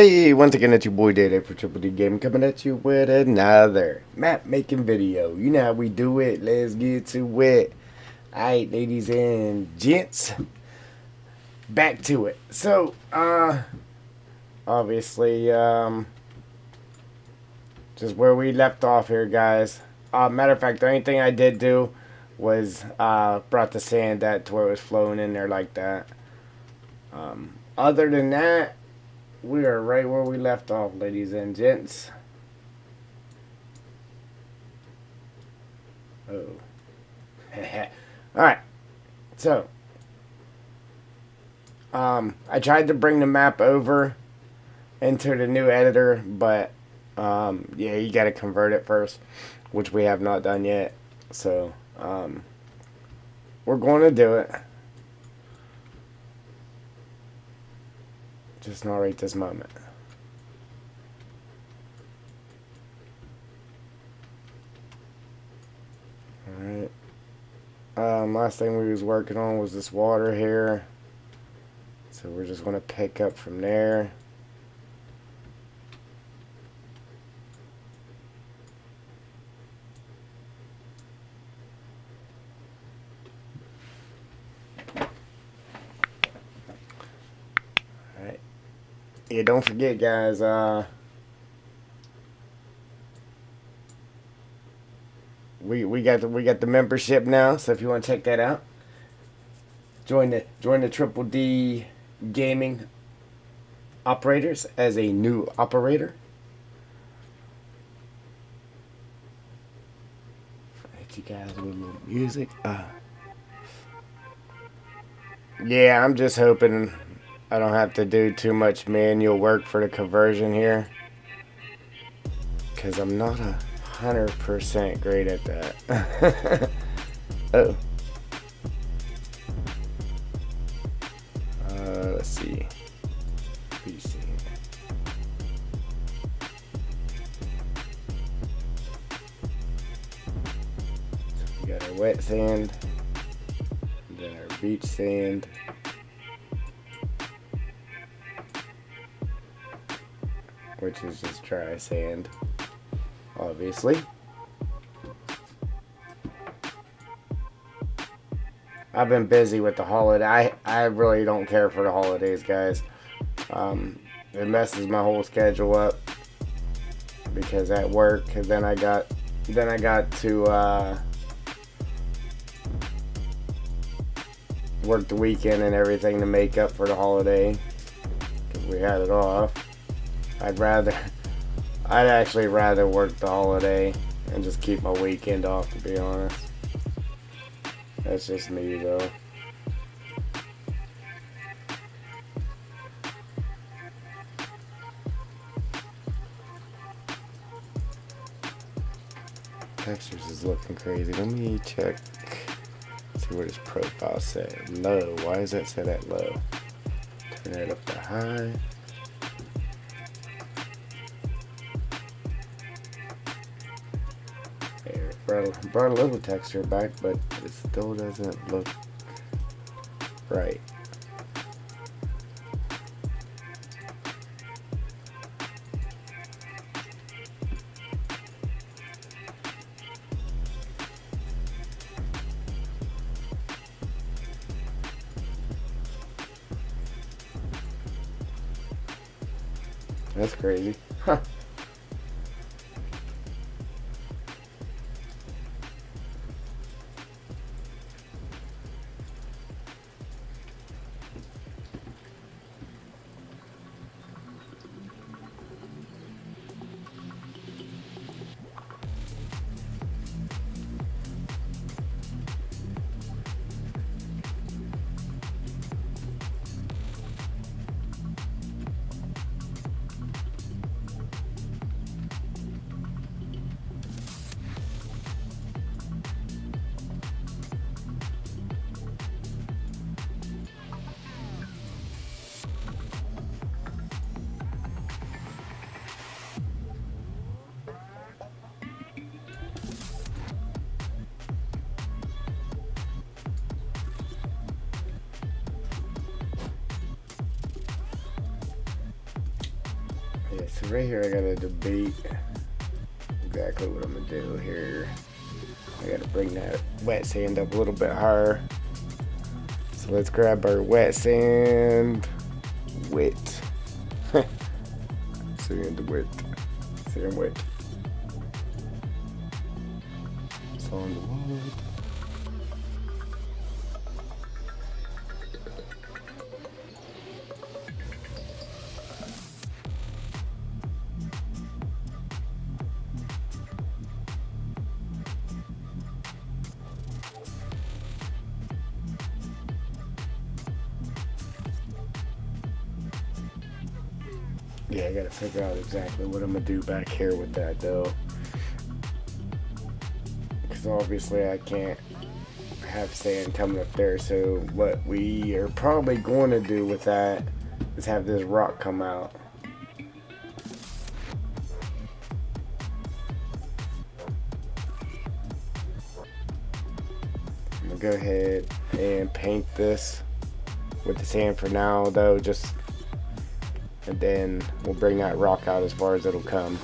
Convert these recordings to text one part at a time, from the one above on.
Hey, once again, it's your boy Day for Triple D Gaming coming at you with another map making video. You know how we do it. Let's get to it. Alright, ladies and gents, back to it. So, obviously, just where we left off here, guys. Matter of fact, the only thing I did do was brought the sand that to where it was flowing in there like that. Other than that, we are right where we left off, ladies and gents. Oh. Alright. So. I tried to bring the map over into the new editor, but, yeah, you gotta convert it first, which we have not done yet. So, we're going to do it. Just not right this moment. Alright. Last thing we was working on was this water here. So we're just going to pick up from there. Alright. Yeah, don't forget, guys, we got the membership now, so if you want to check that out, join the Triple D Gaming operators as a new operator. Hit you guys with a little music. Yeah, I'm just hoping I don't have to do too much manual work for the conversion here, because I'm not 100% great at that. Oh. Let's see. PC. So we got our wet sand, then our beach sand. Which is just dry sand, obviously. I've been busy with the holiday. I really don't care for the holidays, guys. It messes my whole schedule up because at work, and then I got to work the weekend and everything to make up for the holiday because we had it off. I'd actually rather work the holiday and just keep my weekend off, to be honest. That's just me, though. Textures is looking crazy. Let me check. See what his profile said. Low. Why is that set at low? Turn it up to high. Brought a little texture back, but it still doesn't look right. That's crazy. Huh. Yeah, so right here I gotta debate exactly what I'm gonna do here. I gotta bring that wet sand up a little bit higher. So let's grab our wet sand. Wet. Sand wet. Sand wet. It's on the wood. Yeah, I gotta figure out exactly what I'm gonna do back here with that though. Because obviously I can't have sand coming up there, so what we are probably going to do with that is have this rock come out. I'm gonna go ahead and paint this with the sand for now though, just, and then we'll bring that rock out as far as it'll come.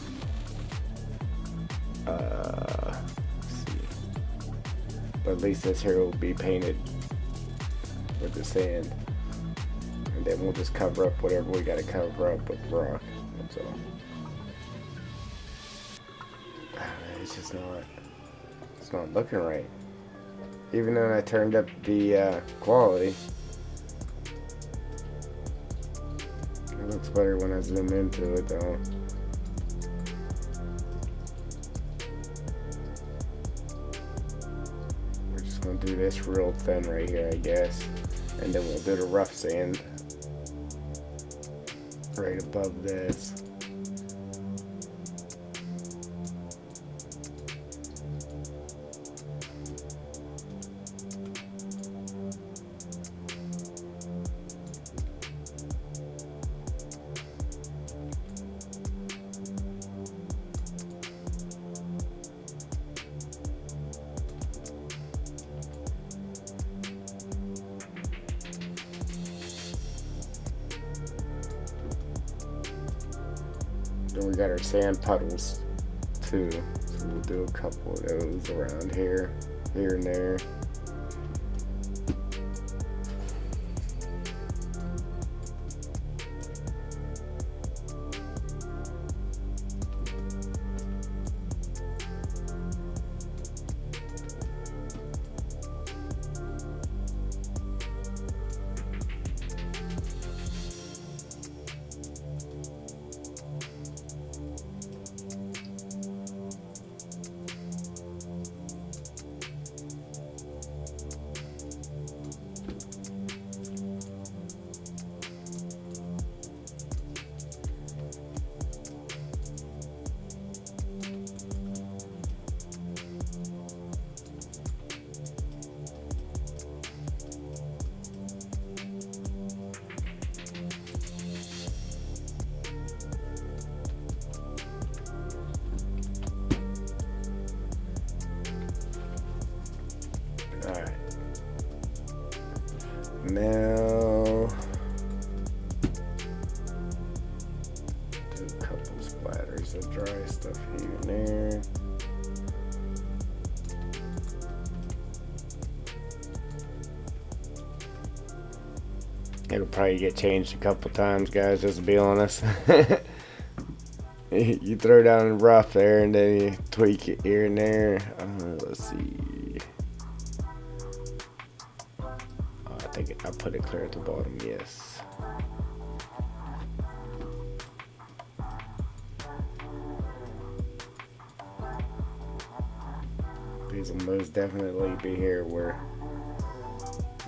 But at least this here will be painted with the sand, and then we'll just cover up whatever we got to cover up with rock. That's all. It's just not. It's not looking right. Even though I turned up the quality, it looks better when I zoom into it though. We'll do this real thin right here, I guess, and then we'll do the rough sand right above this. Then we got our sand puddles too, so we'll do a couple of those around here and there. Alright. Now, do a couple splatters of dry stuff here and there. It'll probably get changed a couple times, guys, just to be honest. You throw down rough there and then you tweak it here and there. Let's see. I think I put it clear at the bottom, yes. These will most definitely be here where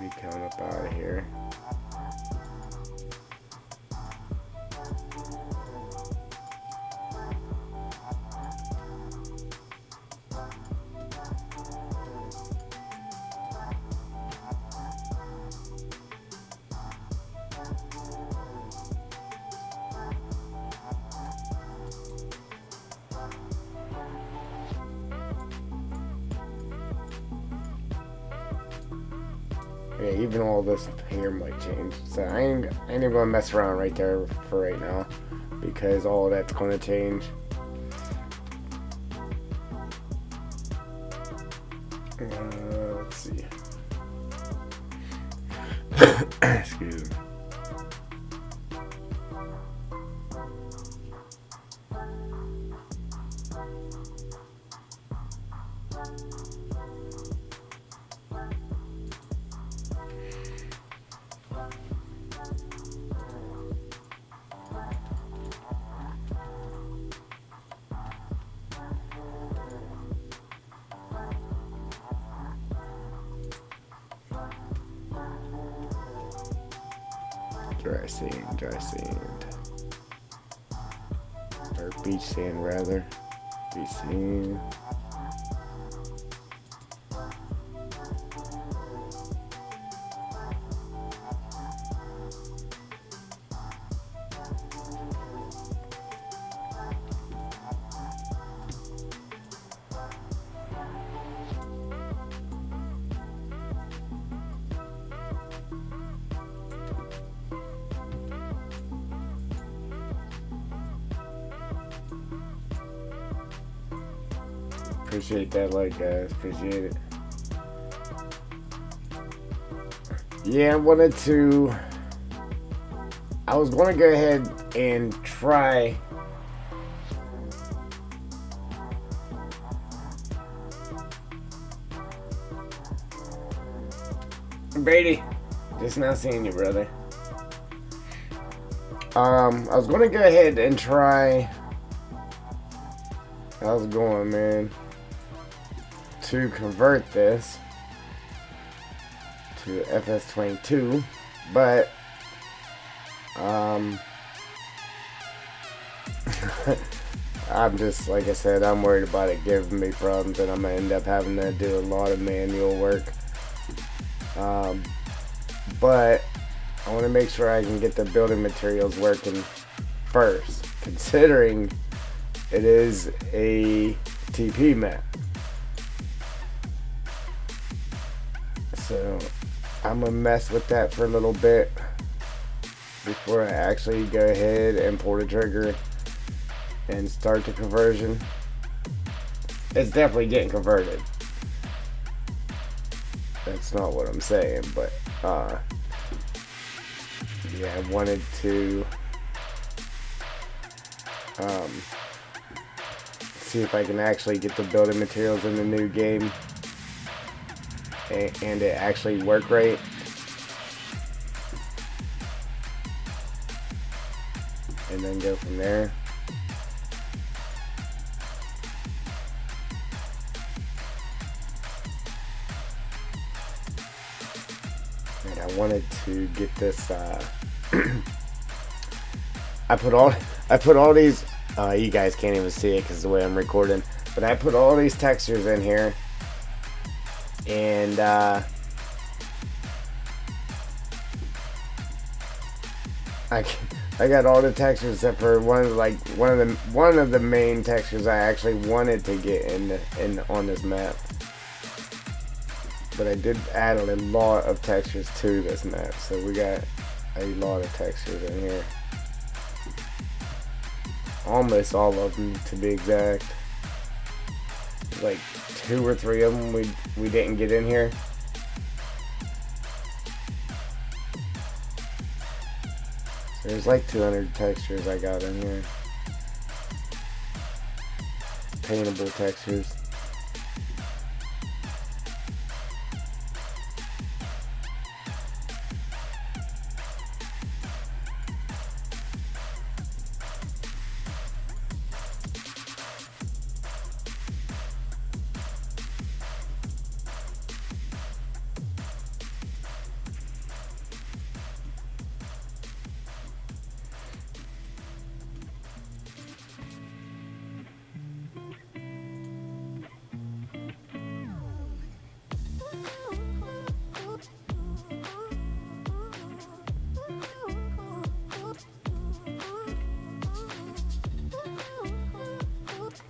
we come up out of here. Yeah, even all this here might change. So I ain't even gonna mess around right there for right now, because all that's going to change. Let's see. Excuse me. Dry sand. Or beach sand, rather. Beach sand. Appreciate that like, guys. Appreciate it. Yeah, I was going to go ahead and try Brady, just now seeing you, brother. I was going to go ahead and try. How's it going, man? To convert this to FS22, but I'm just, like I said, I'm worried about it giving me problems, and I'm gonna end up having to do a lot of manual work. But I want to make sure I can get the building materials working first, considering it is a TP map. So I'm gonna mess with that for a little bit before I actually go ahead and pull the trigger and start the conversion. It's definitely getting converted. That's not what I'm saying, but yeah, I wanted to see if I can actually get the building materials in the new game and it actually work right. And then go from there. And I wanted to get this I put all these you guys can't even see it because of the way I'm recording, but I put all these textures in here, and I got all the textures except for one of the main textures I actually wanted to get in on this map. But I did add a lot of textures to this map, so we got a lot of textures in here. Almost all of them, to be exact. Like 2 or 3 of them we didn't get in here. So there's like 200 textures I got in here. Paintable textures.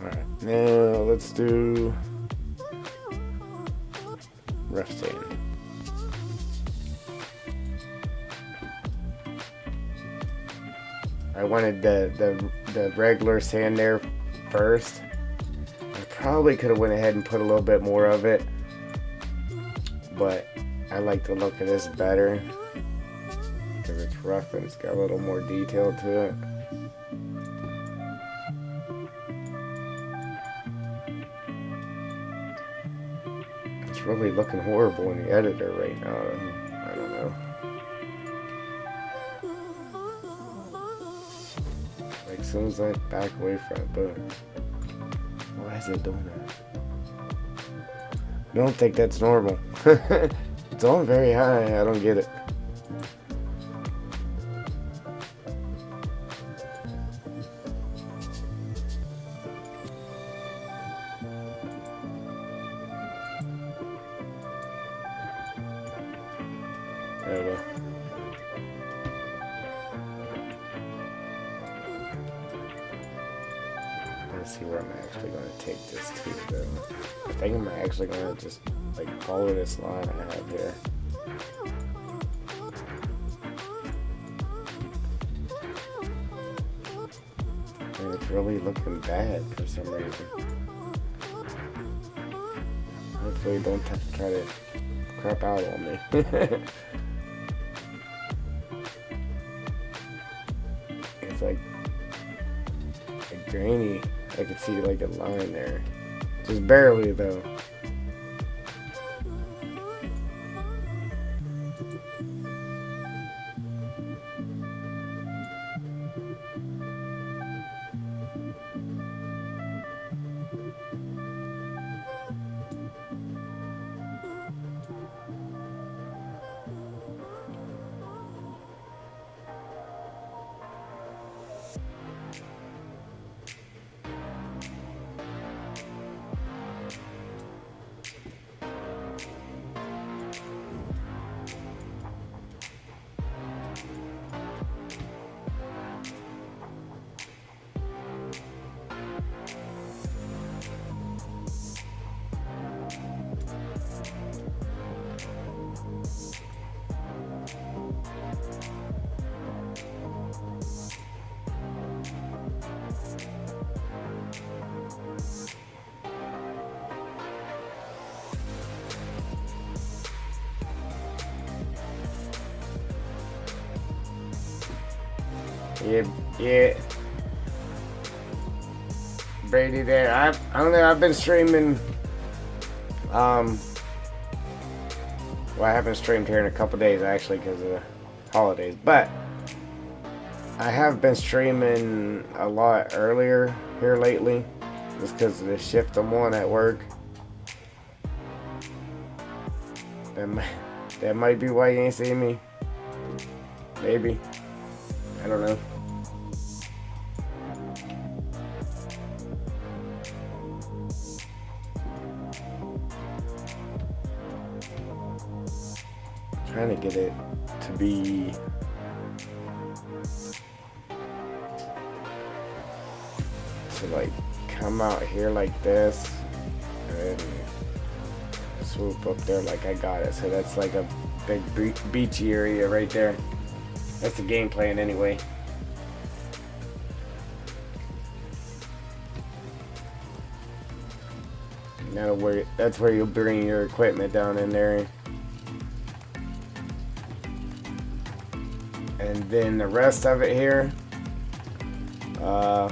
Alright, now let's do rough sand. I I wanted the regular sand there first. I probably could have went ahead and put a little bit more of it, but I like the look of this better because it's rough and it's got a little more detail to it. It's really looking horrible in the editor right now. I don't know. Like as soon as I back away from it, boom. Why is it doing that? I don't think that's normal. It's on very high. I don't get it. There we go. Let's see where I'm actually going to take this to, though. I think I'm actually going to just like follow this line I have here. And it's really looking bad for some reason. Hopefully it don't try to crap out on me. It's like grainy. I can see like a line there. Just barely though. Yeah. Brady there. I don't know, I've been streaming, well, I haven't streamed here in a couple days actually because of the holidays, but I have been streaming a lot earlier here lately just because of the shift I'm on at work. That might be why you ain't seen me. Maybe. I don't know. Trying to get it to be like come out here like this and swoop up there like I got it. So that's like a big beachy area right there. That's the game plan anyway. Now that's where you'll bring your equipment down in there. And then the rest of it here, I'm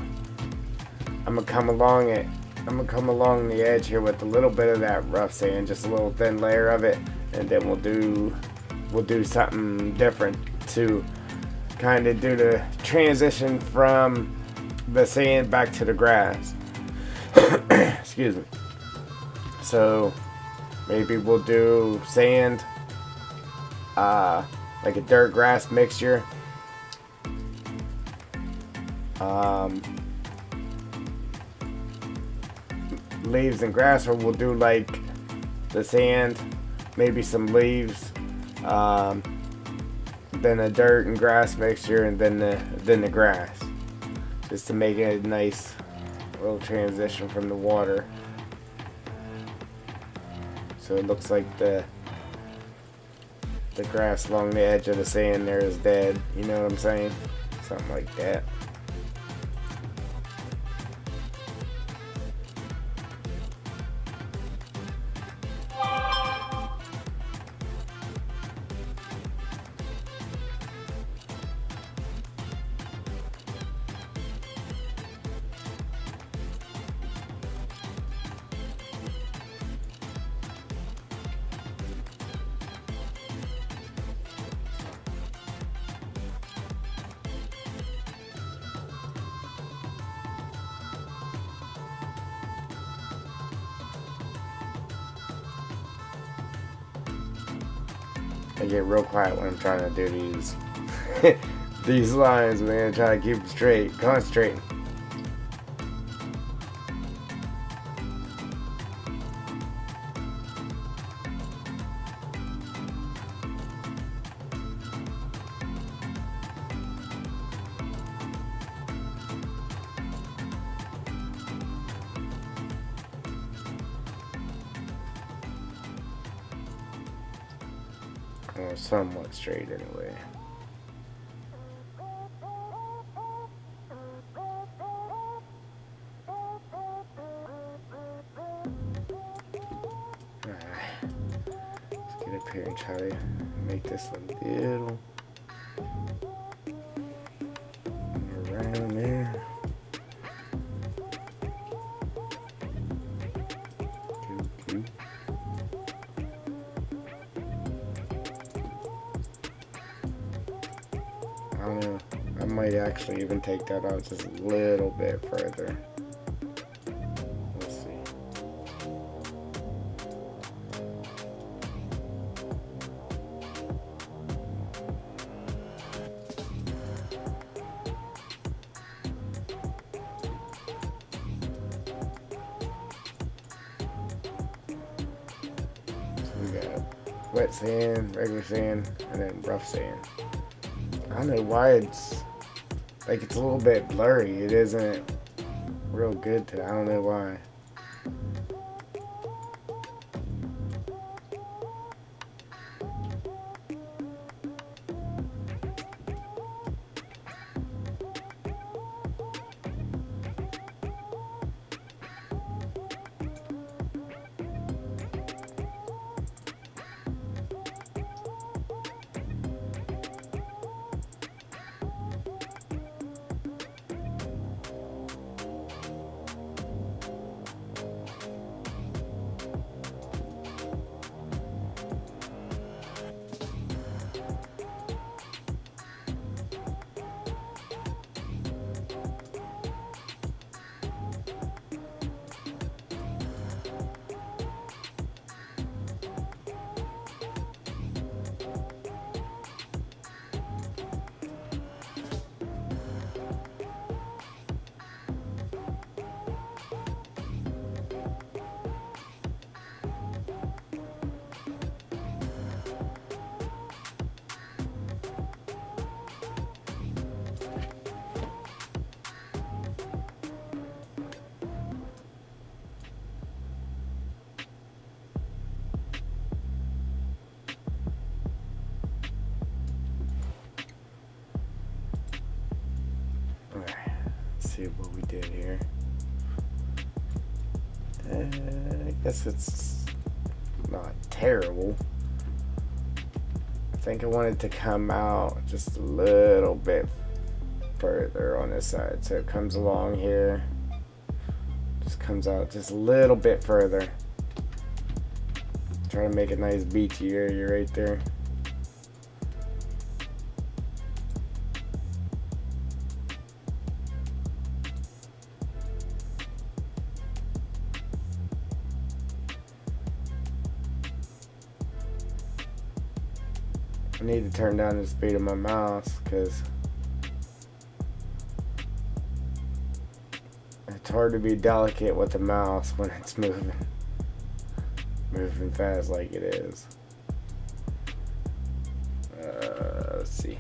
gonna come along the edge here with a little bit of that rough sand, just a little thin layer of it, and then we'll do something different to kind of do the transition from the sand back to the grass. Excuse me. So maybe we'll do sand, like a dirt grass mixture. Leaves and grass, or we'll do like the sand, maybe some leaves, then a dirt and grass mixture, and then the grass, just to make it a nice little transition from the water. So it looks like the grass along the edge of the sand there is dead. You know what I'm saying? Something like that. I get real quiet when I'm trying to do these these lines, man. Try to keep them straight. Concentrate. Somewhat straight anyway. Let's get up here and try to make this a little around there. I don't know. I might actually even take that out just a little bit further. Let's see. So we got wet sand, regular sand, and then rough sand. I don't know why it's like it's a little bit blurry. It isn't real good today. I don't know why. See what we did here. I guess it's not terrible. I think I wanted to come out just a little bit further on this side, so it comes along here, just comes out just a little bit further. Try to make a nice beachy area right there. I need to turn down the speed of my mouse because it's hard to be delicate with the mouse when it's moving fast like it is. Let's see.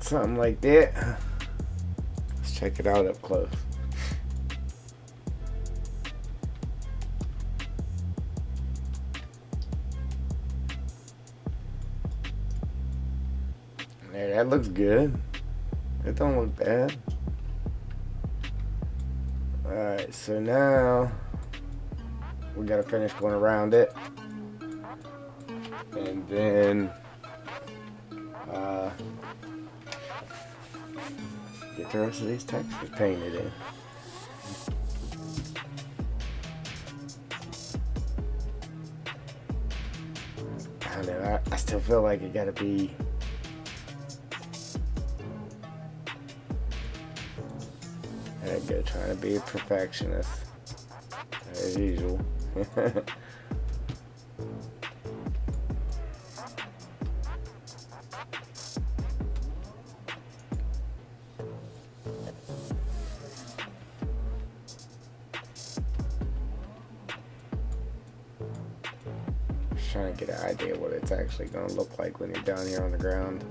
Something like that. Let's check it out up close. There, that looks good. It don't look bad. Alright, so now we gotta finish going around it. And then get the rest of these textures painted in. I don't know, I still feel like it gotta be I go trying to be a perfectionist as usual. Trying to get an idea what it's actually going to look like when you're down here on the ground.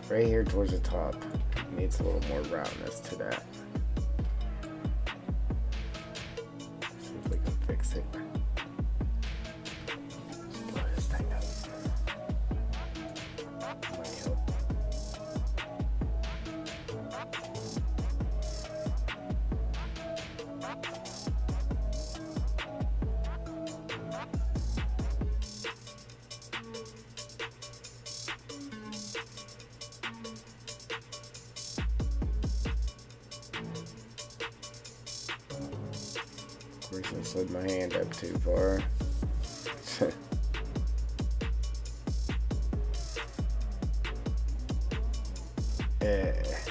Right here towards the top. Needs a little more roundness to that. See if we can fix it. Just blow this thing up. Might help. Of course, I slid my hand up too far.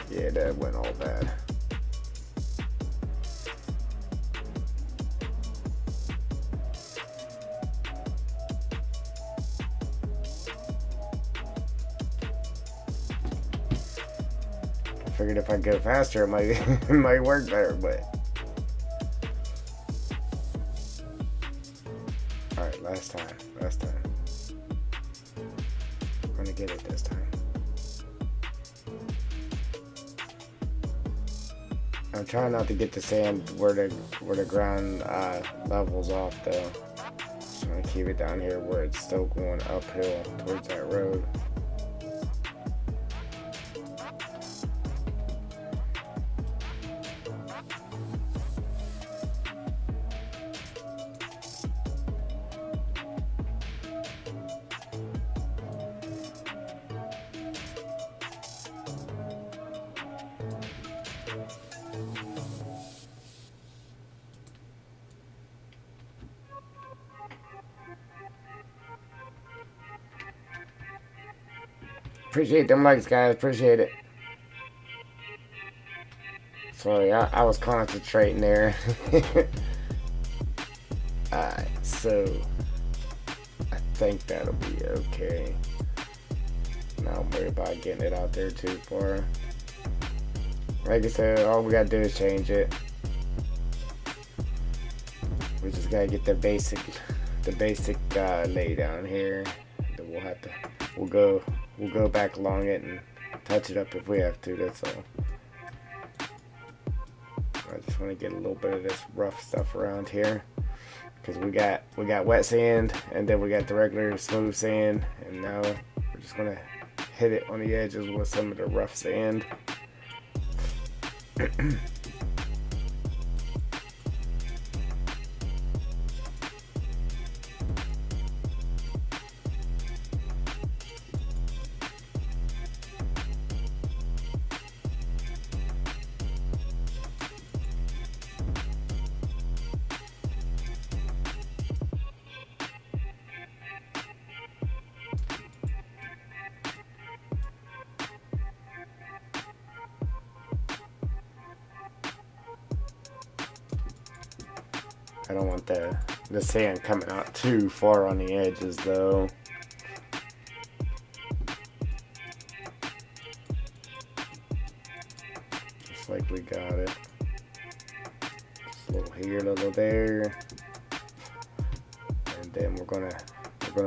Yeah, that went all bad. I figured if I go faster, it might, it might work better, but. Alright, last time. I'm gonna get it this time. I'm trying not to get the sand where the ground levels off though. Just trying to keep it down here where it's still going uphill towards that road. Appreciate them likes, guys. Appreciate it. Sorry, I was concentrating there. Alright, so I think that'll be okay. Now I'm worried about getting it out there too far. Like I said, all we gotta do is change it. We just gotta get the basic lay down here. Then we'll go back along it and touch it up if we have to. That's all. I just want to get a little bit of this rough stuff around here because we got wet sand and then we got the regular smooth sand, and now we're just gonna hit it on the edges with some of the rough sand. I don't want the sand coming out too far on the edges though. Just like we got it. Just a little here, a little there. And then we're gonna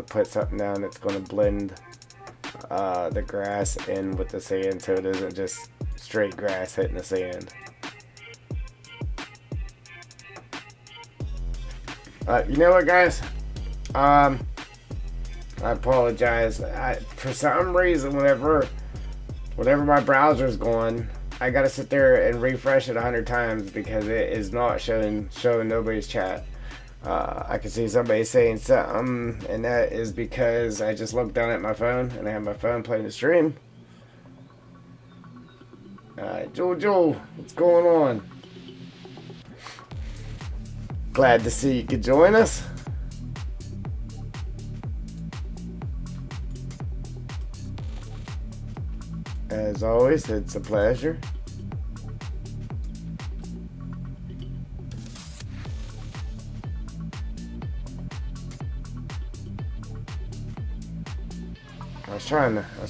put something down that's gonna blend the grass in with the sand so it isn't just straight grass hitting the sand. You know what, guys? I apologize. For some reason, whenever my browser's going, I gotta sit there and refresh it 100 times because it is not showing nobody's chat. I can see somebody saying something, and that is because I just looked down at my phone and I have my phone playing the stream. Jojo, what's going on? Glad to see you could join us. As always, it's a pleasure. I was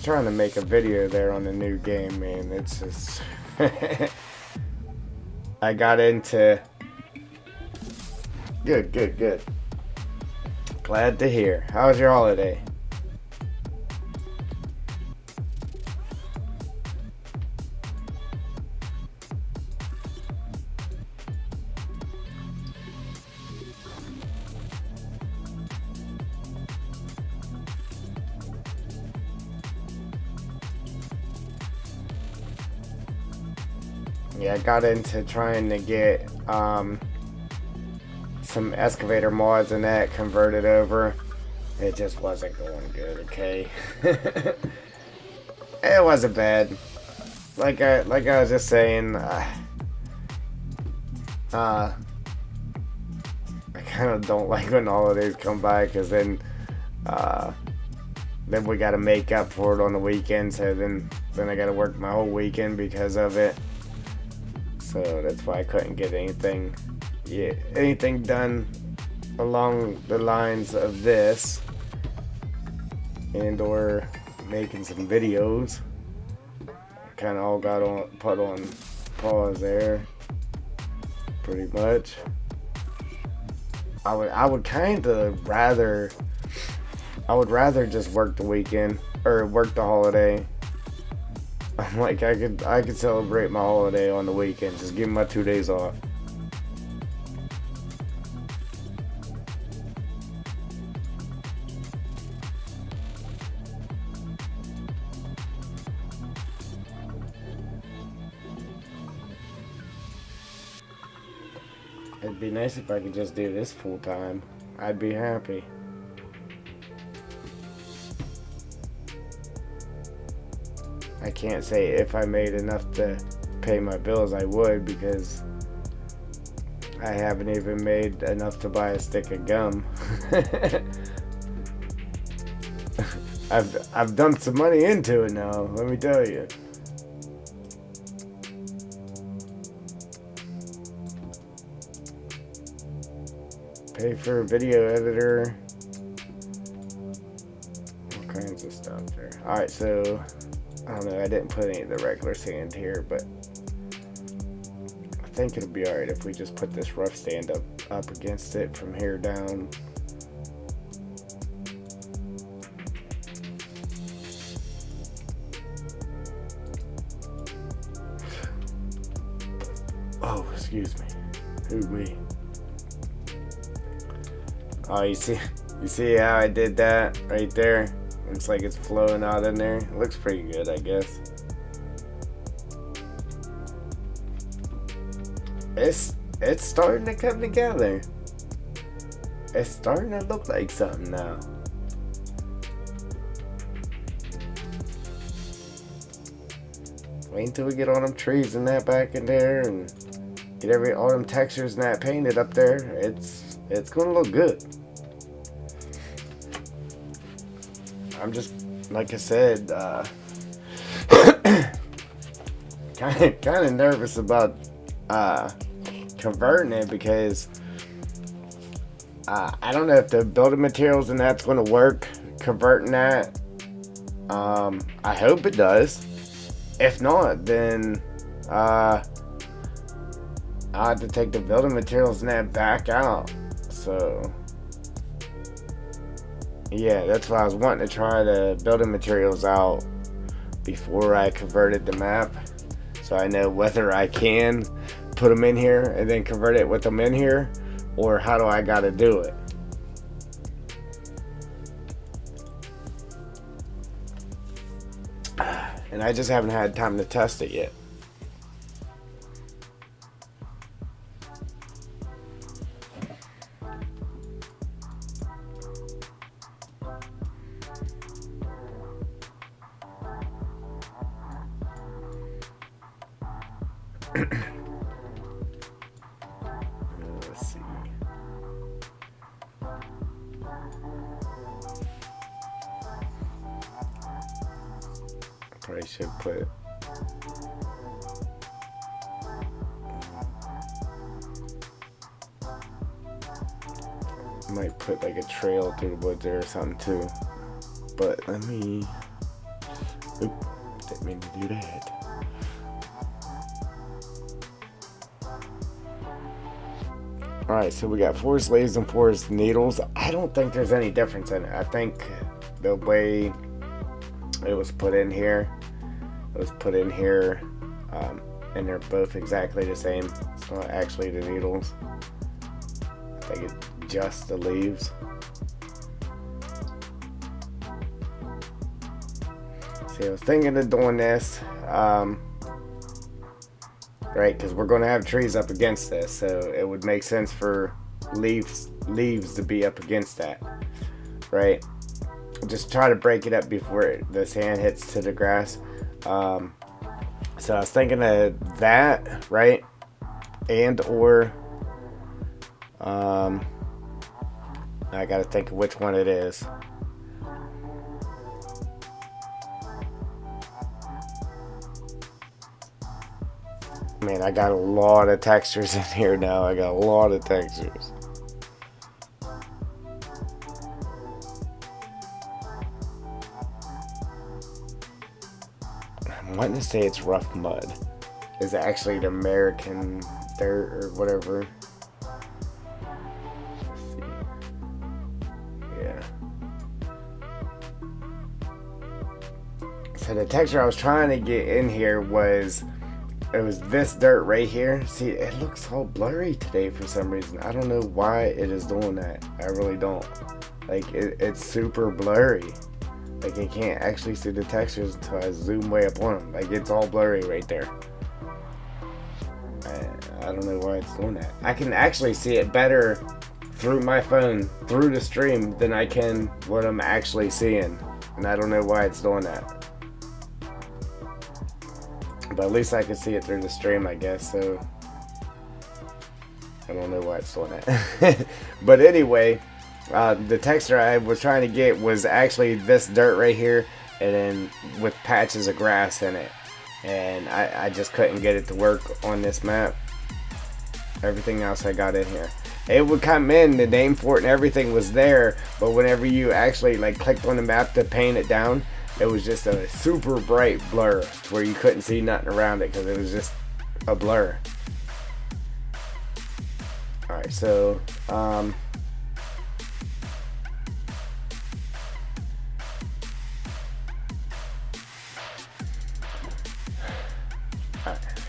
trying to make a video there on the new game, man. It's just I got into good. Glad to hear. How was your holiday? Yeah, I got into trying to get some excavator mods and that converted over. It just wasn't going good, okay? It wasn't bad. Like I was just saying, I kind of don't like when holidays come by, because then we got to make up for it on the weekend. So then I got to work my whole weekend because of it. So that's why I couldn't get anything done along the lines of this, and or making some videos. Kind of all got put on pause there, pretty much. I would kind of rather just work the weekend or work the holiday. I'm like, I could celebrate my holiday on the weekend. Just give me my 2 days off. It'd be nice if I could just do this full time. I'd be happy. I can't say if I made enough to pay my bills I would, because I haven't even made enough to buy a stick of gum. I've dumped some money into it now, let me tell you. Pay for a video editor. All kinds of stuff there. Alright, so I don't know, I didn't put any of the regular sand here, but I think it'll be alright if we just put this rough sand up against it from here down. Oh, excuse me. Who me? Oh, you see how I did that right there? Looks like it's flowing out in there. It looks pretty good, I guess. It's starting to come together. It's starting to look like something now. Wait until we get all them trees and that back in there and get all them textures and that painted up there. It's gonna look good. I'm just, like I said, kind of nervous about converting it, because I don't know if the building materials and that's going to work, converting that. I hope it does. If not, then I'll have to take the building materials and that back out. So yeah, that's why I was wanting to try the building materials out before I converted the map, so I know whether I can put them in here and then convert it with them in here, or how do I gotta do it. And I just haven't had time to test it yet. Let's see. Probably should put. Might put like a trail through the woods there or something too. But let me. Oop, didn't mean to do that. Alright, so we got forest leaves and forest needles. I don't think there's any difference in it. I think the way it was put in here, and they're both exactly the same. It's not actually the needles. I think it's just the leaves. See, I was thinking of doing this, right? Because we're going to have trees up against this, so it would make sense for leaves to be up against that, right? Just try to break it up before the sand hits to the grass. So I was thinking of that, right? And or I gotta think of which one it is. Man, I got a lot of textures in here now. I got a lot of textures. I'm wanting to say it's rough mud. It's actually the American dirt or whatever. Let's see. Yeah. So the texture I was trying to get in here was, it was this dirt right here. See, it looks all blurry today for some reason. I don't know why it is doing that. I really don't. Like, it's super blurry. Like, I can't actually see the textures until I zoom way up on them. Like, it's all blurry right there. I don't know why it's doing that. I can actually see it better through my phone, through the stream, than I can what I'm actually seeing. And I don't know why it's doing that. But at least I can see it through the stream, I guess, so I don't know why it's doing that. But anyway, the texture I was trying to get was actually this dirt right here, and then with patches of grass in it. And I just couldn't get it to work on this map. Everything else I got in here, it would come in, the name for it and everything was there, but whenever you actually like clicked on the map to paint it down, it was just a super bright blur where you couldn't see nothing around it because it was just a blur. Alright, so alright,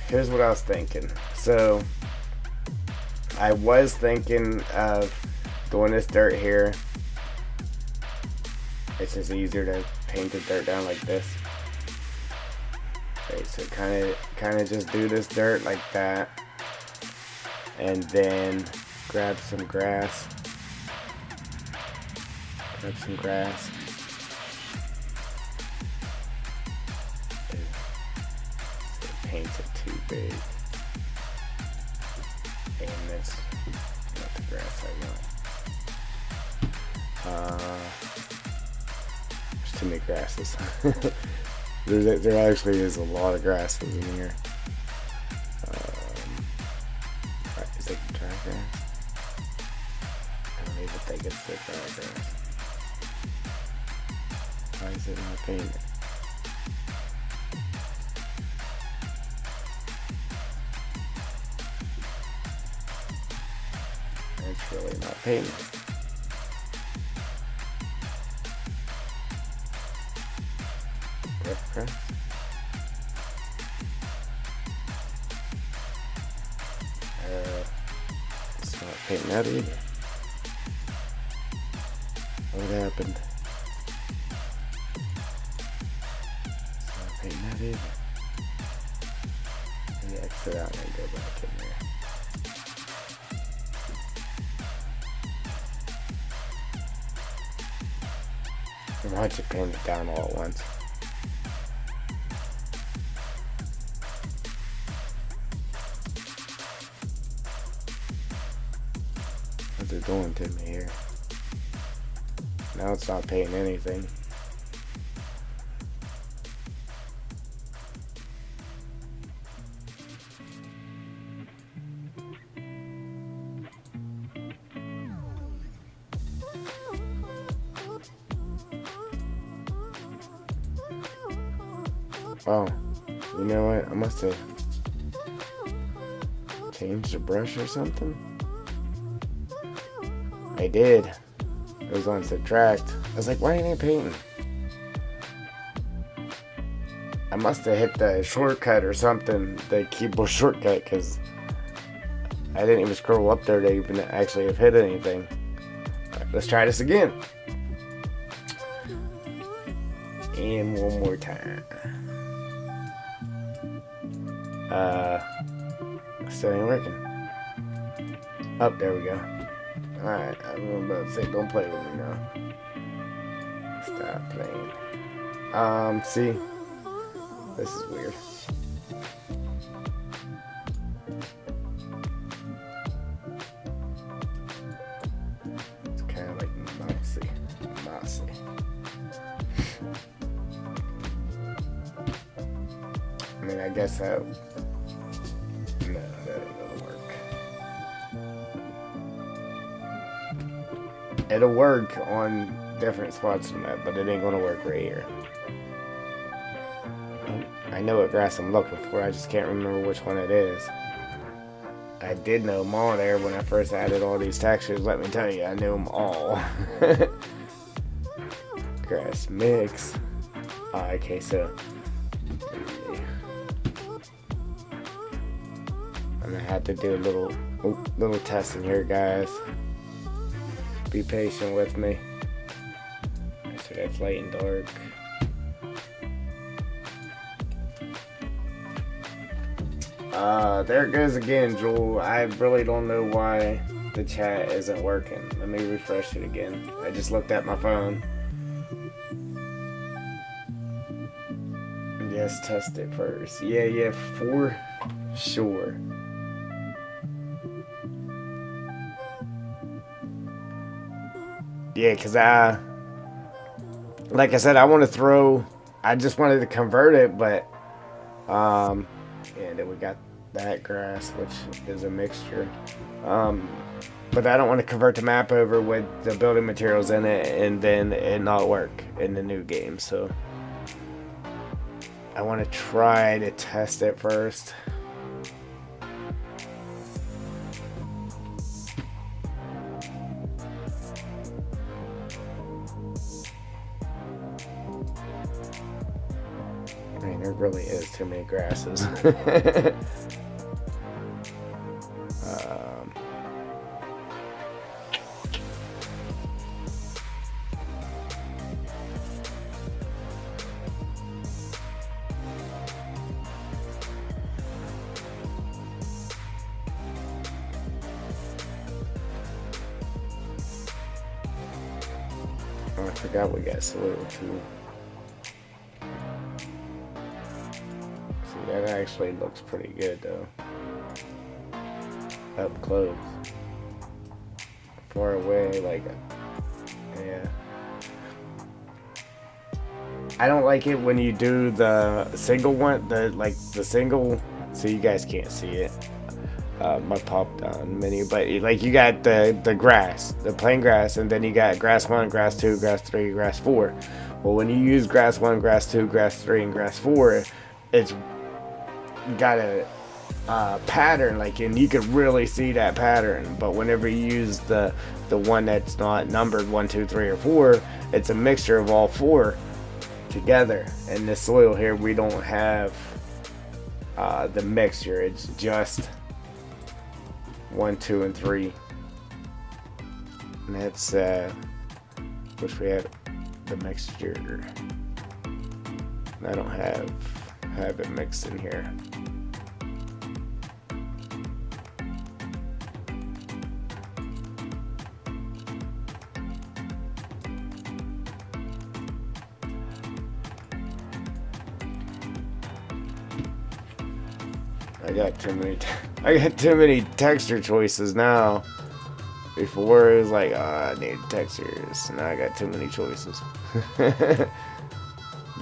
here's what I was thinking. So I was thinking of doing this dirt here. It's just easier to paint the dirt down like this. Okay, so kind of just do this dirt like that, and then grab some grass. Grab some grass. So it paints it too big. And that's not the grass I want. There's too many grasses. there actually is a lot of grasses in here. Is it dry grass? I don't even think it's the dry grass. Why is it not painted? It's really not painted. Rough grass. It's not painting that either. What happened? It's not painting that either. Let me exit out and go back in there. Why don't you paint it down all at once? they're doing to me here. Now it's not paying anything. Oh, you know what? I must have changed the brush or something. I did. It was on subtract. I was like, why ain't it painting? I must have hit the shortcut or something, the keyboard shortcut, because I didn't even scroll up there to even actually have hit anything. Alright, let's try this again. And one more time. Still ain't working. Oh, there we go. Alright, I'm about to say, don't play with me now. Stop playing. See? This is weird. It's kind of like mousy. I mean, I guess that... No, that ain't gonna work. It'll work on different spots in that, but it ain't gonna work right here. I know what grass I'm looking for, I just can't remember which one it is. I did know them all there when I first added all these textures, let me tell you, I knew them all. Grass mix. Okay, so... I'm gonna have to do a little testing here, guys. Be patient with me. So that's light and dark. There it goes again, Joel. I really don't know why the chat isn't working. Let me refresh it again. I just looked at my phone. Yes, test it first. Yeah, for sure. Yeah, because like I said, I just wanted to convert it, but, yeah, then we got that grass, which is a mixture. But I don't want to convert the map over with the building materials in it and then it not work in the new game, so I want to try to test it first. I mean, there really is too many grasses. Oh, I forgot we got soil too. That actually looks pretty good though. Up close. Far away, like, yeah. I don't like it when you do the single one, the single, so you guys can't see it. My pop down menu, but like you got the grass, the plain grass, and then you got grass 1, grass 2, grass 3, grass 4. Well, when you use grass 1, grass 2, grass 3, and grass 4, it's got a pattern, like, and you can really see that pattern. But whenever you use the one that's not numbered 1, 2, 3, or 4, it's a mixture of all 4 together. In this soil here, we don't have the mixture. It's just 1, 2, and 3, and that's wish we had the mixture. I don't have it mixed in here. I got too many texture choices now. Before it was like, I need textures. Now I got too many choices. But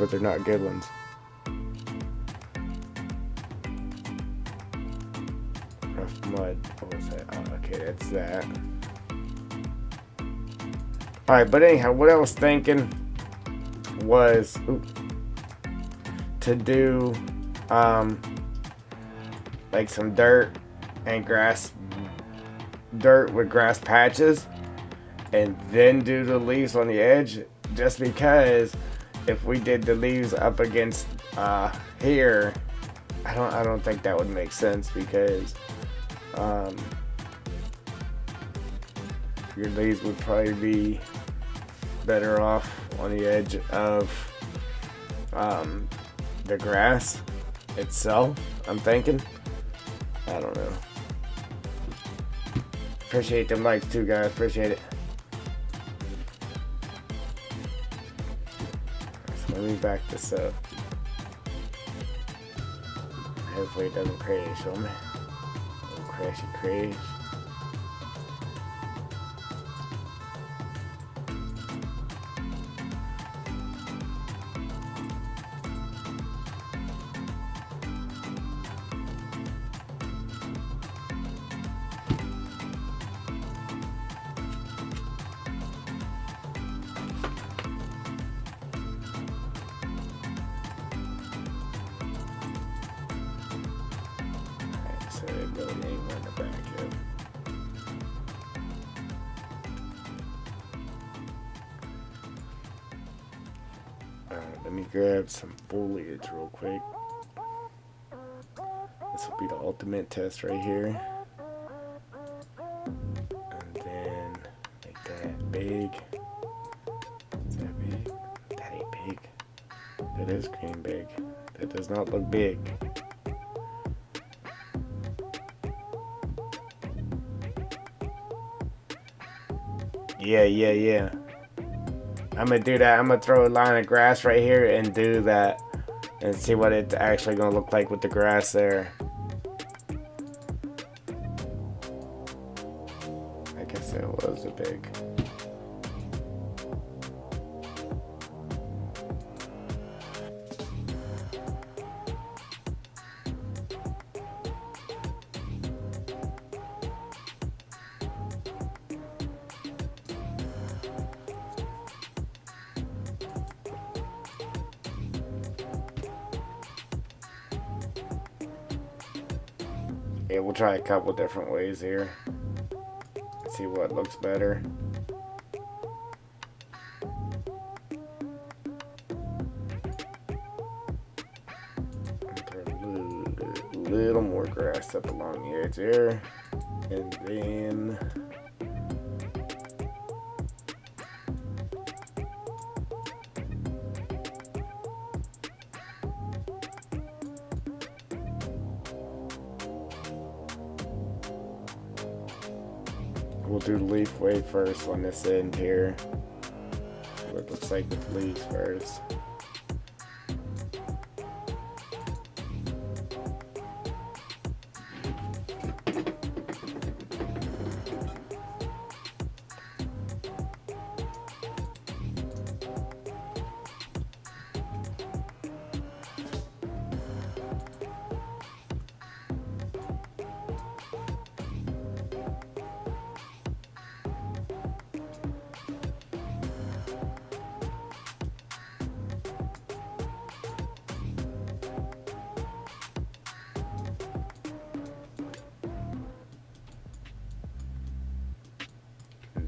they're not good ones. Rough mud. What was that? Oh, okay, that's that. Alright, but anyhow, what I was thinking was to do like some dirt and grass, dirt with grass patches, and then do the leaves on the edge, just because if we did the leaves up against here, I don't think that would make sense, because your leaves would probably be better off on the edge of the grass itself, I'm thinking. I don't know. Appreciate them likes too, guys. Appreciate it. So let me back this up. Hopefully it doesn't crash on me. Don't crash. So it really ain't running back yet. Let me grab some foliage real quick. This will be the ultimate test right here. And then make that big. Is that big? That ain't big. That is green big. That does not look big. Yeah. I'm gonna do that. I'm gonna throw a line of grass right here and do that, and see what it's actually gonna look like with the grass there. I guess it was a big. Yeah, we'll try a couple different ways here. See what looks better. Throw a little more grass up along the edge there. And then we'll do leaf way first on this end here. See what it looks like with leaves first.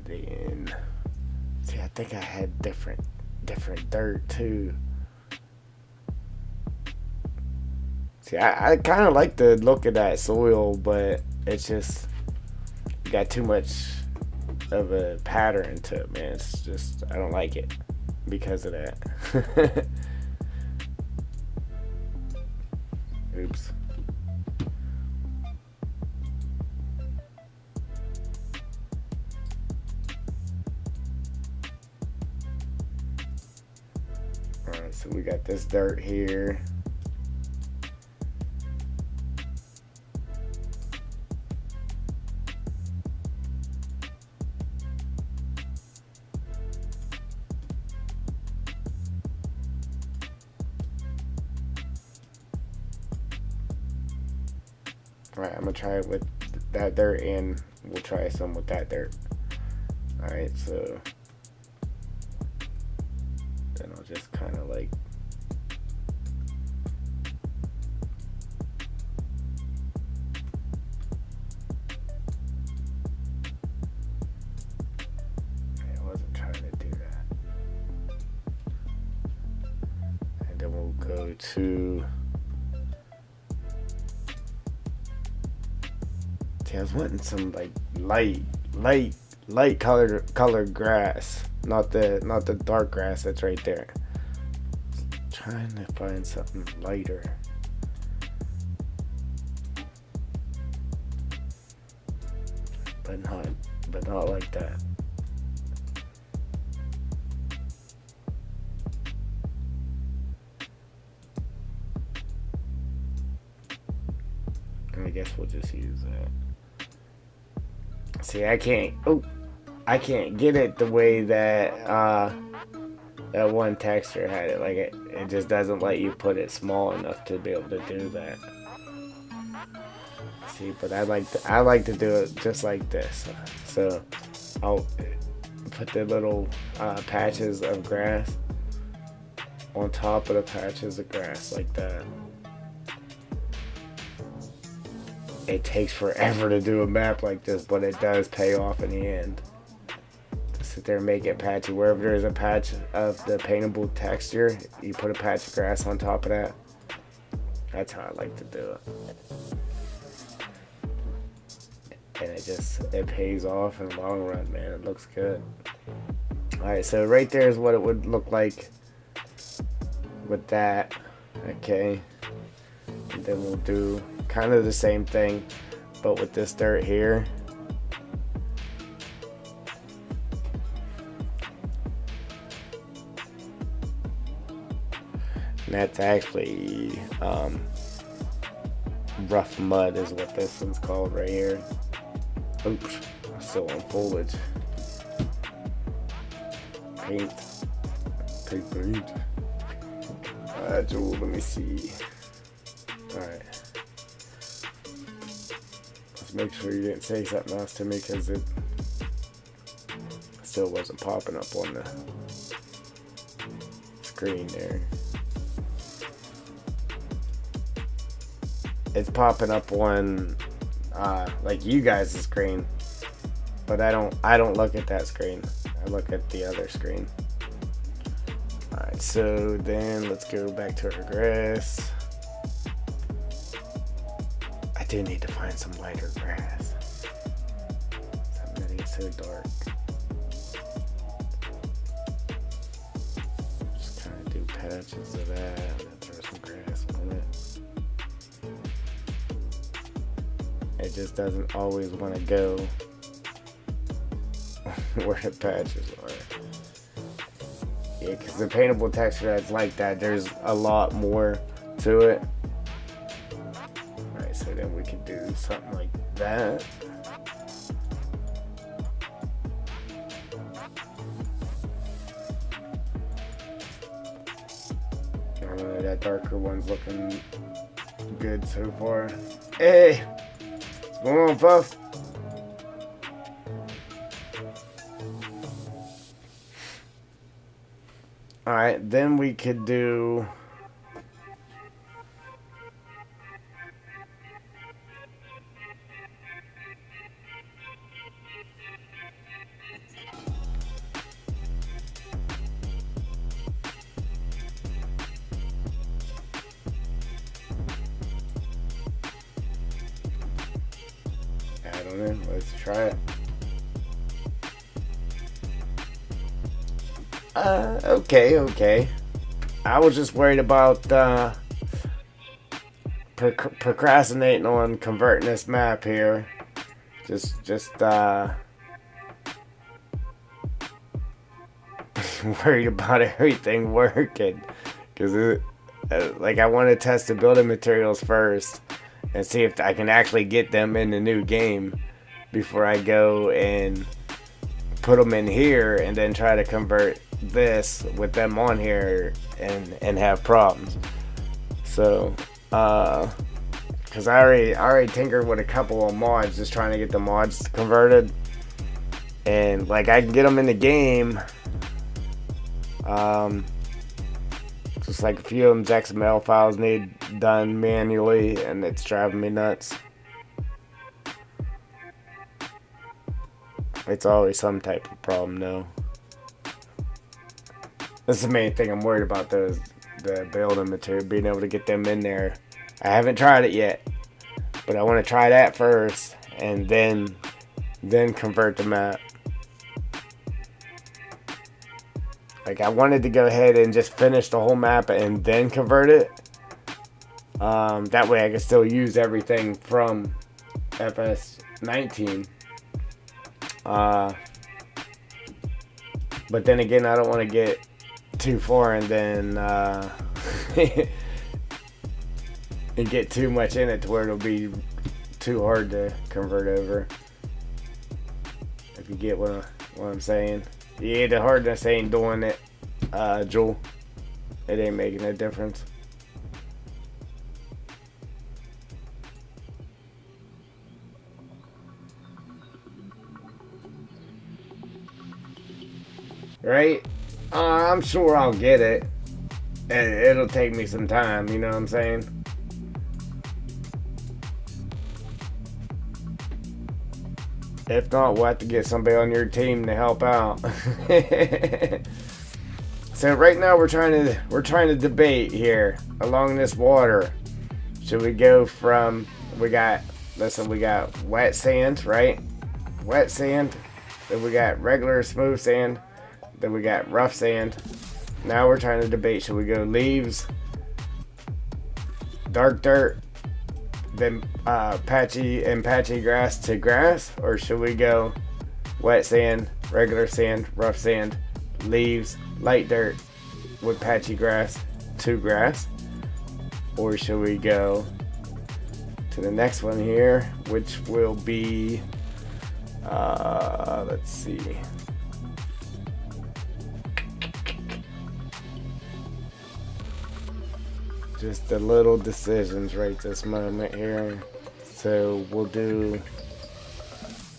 Then, see, I think I had different dirt too. See, I kind of like the look of that soil, but it's just got too much of a pattern to it, man. It's just, I don't like it because of that. Oops. Alright, so we got this dirt here. Alright, I'm gonna try it with that dirt, and we'll try some with that dirt. Alright, so then I'll just kind of like I wasn't trying to do that. And then we'll go to I was wanting some like light colored grass, not the dark grass that's right there. Trying to find something lighter. But not like that. I guess we'll just use that. See, I can't get it the way that that one texture had it. Like it just doesn't let you put it small enough to be able to do that. See, but I like to do it just like this. So I'll put the little patches of grass on top of the patches of grass like that. It takes forever to do a map like this, but it does pay off in the end. To sit there and make it patchy. Wherever there's a patch of the paintable texture, you put a patch of grass on top of that. That's how I like to do it. And it pays off in the long run, man. It looks good. Alright, so right there is what it would look like with that. Okay. And then we'll do kind of the same thing, but with this dirt here. And that's actually rough mud is what this one's called right here. Oops, still on foliage. Paint. Joel, let me see. Alright. Let's make sure you didn't say something else to me, because it still wasn't popping up on the screen there. It's popping up on like you guys' screen, but I don't look at that screen. I look at the other screen. Alright, so then let's go back to our grass. I do need to find some lighter grass. Something that ain't so dark. Just kind of do patches of that and then throw some grass on it. It just doesn't always want to go where the patches are. Yeah, because the paintable texture that's like that, there's a lot more to it. Alright, so then we could do something like that. I don't know, that darker one's looking good so far. Hey! What's going on, Puff? Alright, then we could do... I don't know, let's try it. Okay. I was just worried about procrastinating on converting this map here. Just worried about everything working, because like I want to test the building materials first and see if I can actually get them in the new game before I go and put them in here and then try to convert this with them on here and have problems. So Because I already tinkered with a couple of mods, just trying to get the mods converted. And like I can get them in the game. Just like a few of them's XML files need done manually, and it's driving me nuts. It's always some type of problem, though. That's the main thing I'm worried about, though, is the building material, being able to get them in there. I haven't tried it yet, but I want to try that first, and then convert the map. Like, I wanted to go ahead and just finish the whole map and then convert it. That way I can still use everything from FS19. But then again, I don't want to get too far and then and get too much in it to where it'll be too hard to convert over. If you get what I'm saying. Yeah, the hardness ain't doing it, Joel. It ain't making a difference. Right? I'm sure I'll get it. And it'll take me some time, you know what I'm saying? If not, we'll have to get somebody on your team to help out. So right now we're trying to debate here along this water. Should we go from we got wet sand, right? Wet sand. Then we got regular smooth sand. Then we got rough sand. Now we're trying to debate, should we go leaves, dark dirt, then patchy grass to grass, or should we go wet sand, regular sand, rough sand, leaves, light dirt with patchy grass to grass? Or should we go to the next one here, which will be let's see, just the little decisions right this moment here. So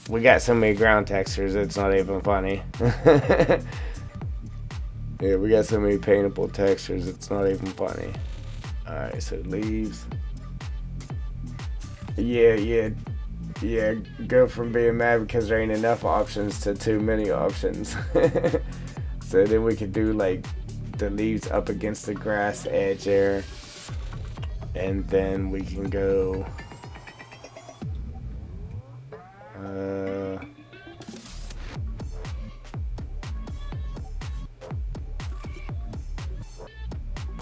we got so many ground textures, it's not even funny. Yeah, we got so many paintable textures, it's not even funny. Alright, so leaves. Yeah, go from being mad because there ain't enough options to too many options. So then we could do like the leaves up against the grass edge there. And then we can go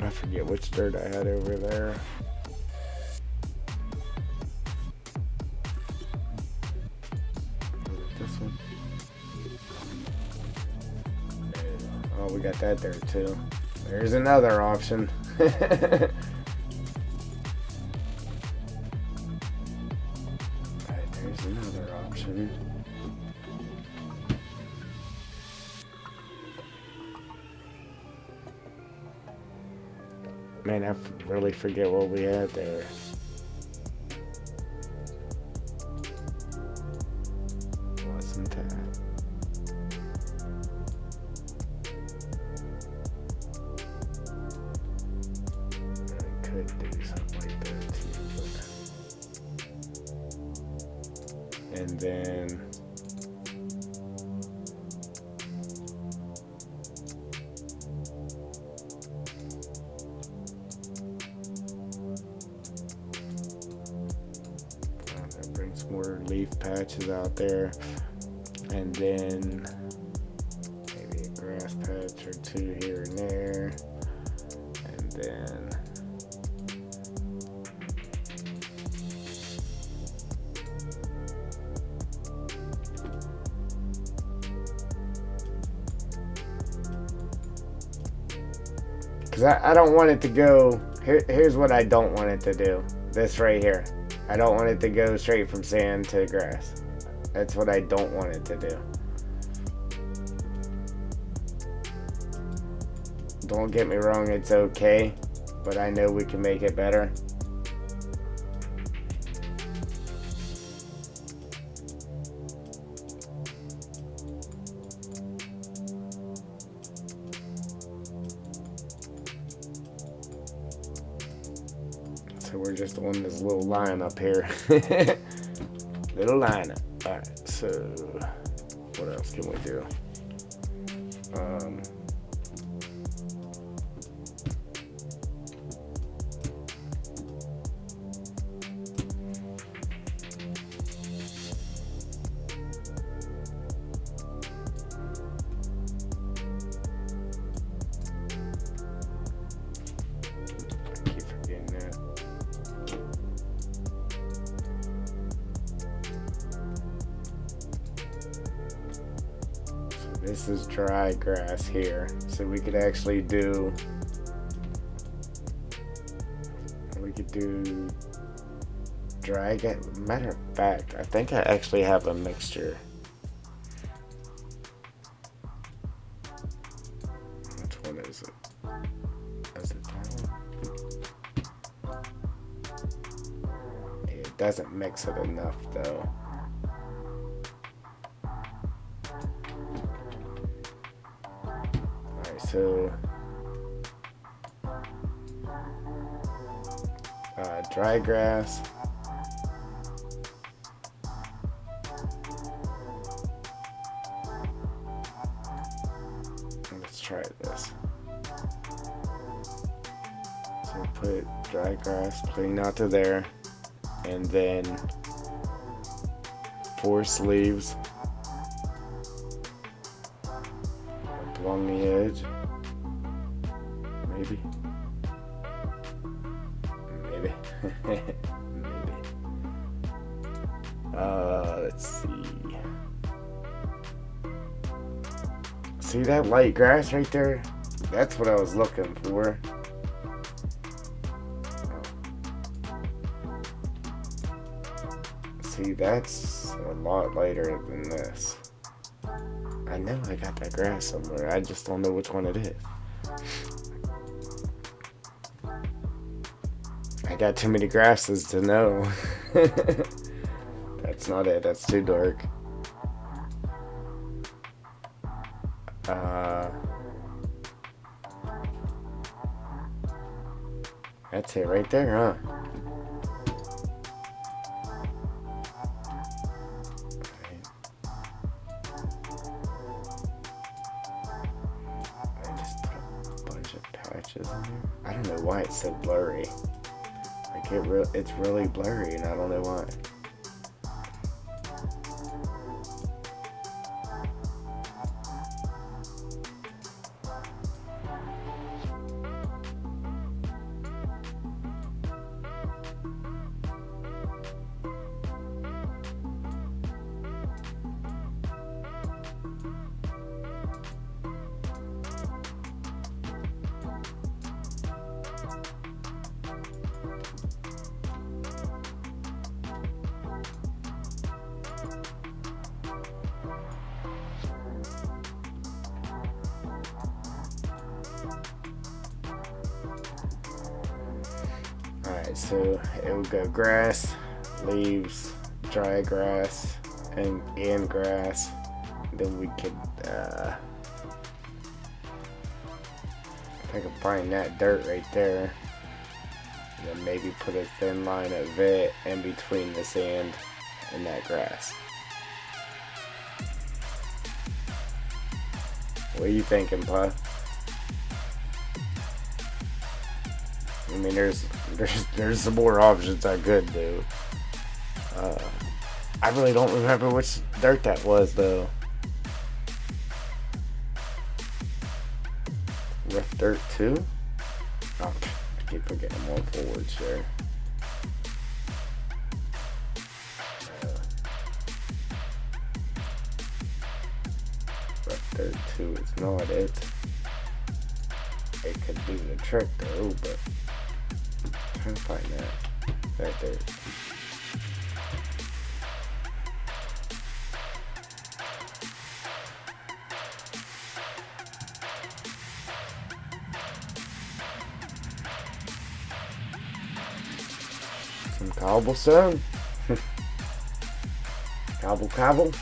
I forget which dirt I had over there. This one. Oh, we got that there too. There's another option. There's another option. Man, I really forget what we had there. Wasn't that? I could do something like that too. And then more leaf patches out there, and then maybe a grass patch or two here and there, and then because I don't want it to go here's what I don't want it to do, this right here. I don't want it to go straight from sand to grass. That's what I don't want it to do. Don't get me wrong, it's okay, but I know we can make it better. So we're just on this little line up here. Little line up. Alright, so what else can we do? Keep forgetting that. So this is dry grass here. So we could actually do. We could do dry grass. Matter of fact, I think I actually have a mixture. Which one is it? Is it that one? It doesn't mix it enough though. Alright, so dry grass. Let's try this. So put dry grass clean out to there, and then 4 sleeves up along the edge. Maybe. Maybe. Let's see. See that light grass right there? That's what I was looking for. See, that's a lot lighter than this. I know I got that grass somewhere. I just don't know which one it is. I got too many grasses to know. That's not it. That's too dark. That's it right there, huh? I just put a bunch of patches in there. I don't know why it's so blurry. Like it's really blurry, and I don't know why. Alright, so it will go grass, leaves, dry grass, and grass. Then we could, if I could find that dirt right there, and then maybe put a thin line of it in between the sand and that grass. What are you thinking, Pa? I mean, there's some more options I could do. I really don't remember which dirt that was, though. Rough dirt 2? Oh, I keep forgetting I'm on forwards there. Rough dirt 2 is not it. It could do the trick, though, but I'm trying to find that right there. Some cobblestone. Cobble.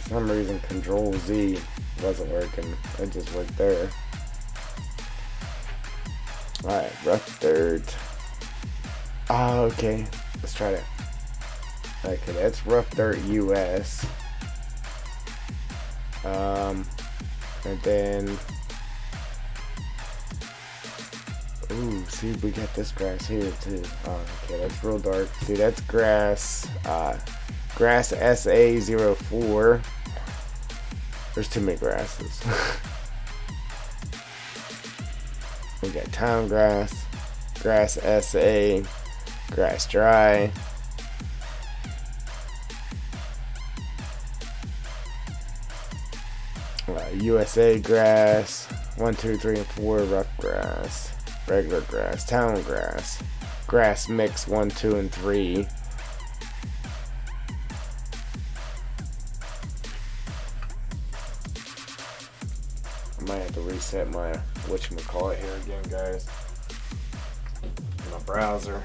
some reason Control Z wasn't working. It just worked there. Alright, rough dirt. Oh, okay. Let's try that. Okay, that's rough dirt US. And then, ooh, see, we got this grass here too. Oh, okay, that's real dark. See, that's grass. Grass SA04. There's too many grasses. We got town grass, grass SA, grass dry. USA grass, 1, 2, 3, and 4, rough grass, regular grass, town grass, grass mix 1, 2, and 3. I might have to reset my whatchamacallit here again, guys. In my browser.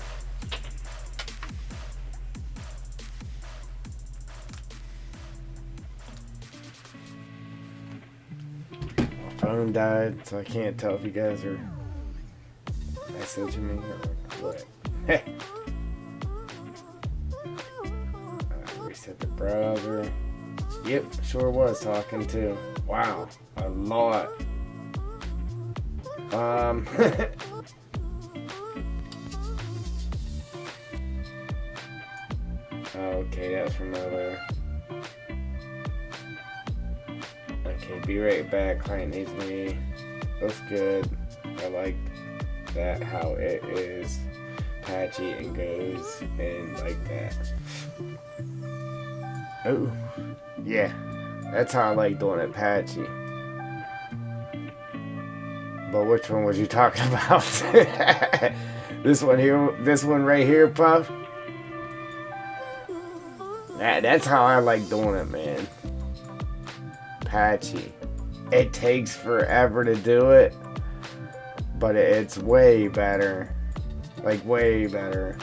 Phone died, so I can't tell if you guys are messaging me or what. Reset the browser. Yep, sure was talking too. Wow, a lot. Okay, that's from earlier. Okay, be right back. Client needs me. Looks good. I like that how it is patchy and goes in like that. Oh, yeah. That's how I like doing it patchy. But which one was you talking about? This one here, this one right here, Puff? That's how I like doing it, man. Patchy. It takes forever to do it, but it's way better. Like, way better.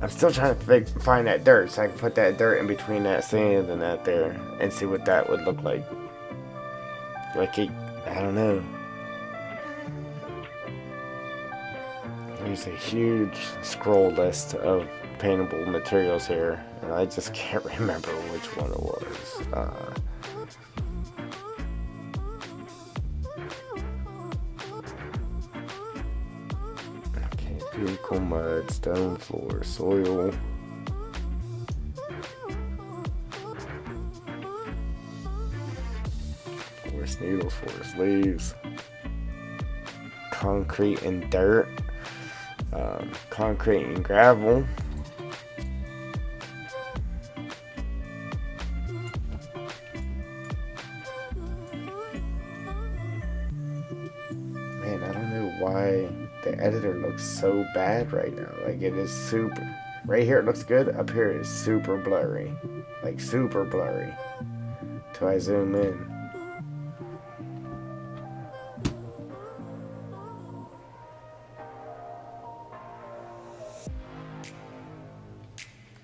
I'm still trying to find that dirt, so I can put that dirt in between that sand and that there, and see what that would look like. Like, I don't know. There's a huge scroll list of paintable materials here, and I just can't remember which one it was. Okay, vehicle mud, stone floor, soil. Forest needles, forest leaves. Concrete and dirt. Concrete and gravel. Man, I don't know why the editor looks so bad right now. Like, it is super. Right here it looks good. Up here it is super blurry. Like, super blurry. Till I zoom in.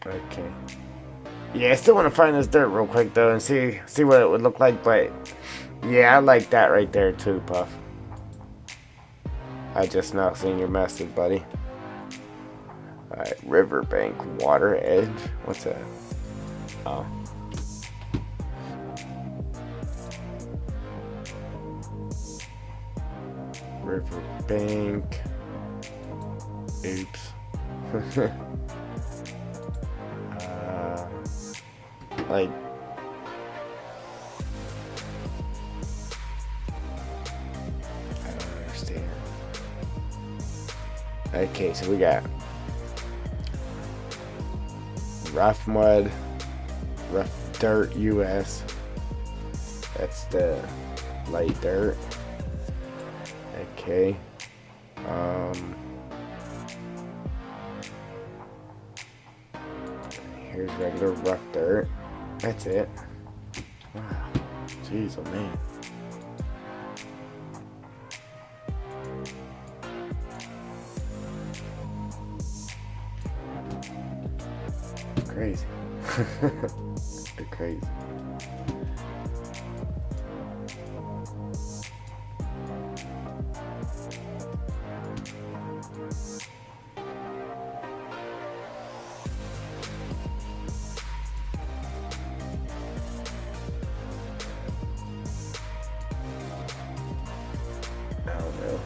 Okay. Yeah, I still want to find this dirt real quick though and see what it would look like, but yeah, I like that right there too, Puff. I just now seen your message, buddy. Alright, riverbank, water edge. What's that? Oh. Riverbank. Oops. Like, I don't understand. Okay, so we got rough mud, rough dirt US. That's the light dirt. Okay. Here's regular rough dirt. That's it. Wow. Jeez, oh man. crazy. They're crazy. I don't know.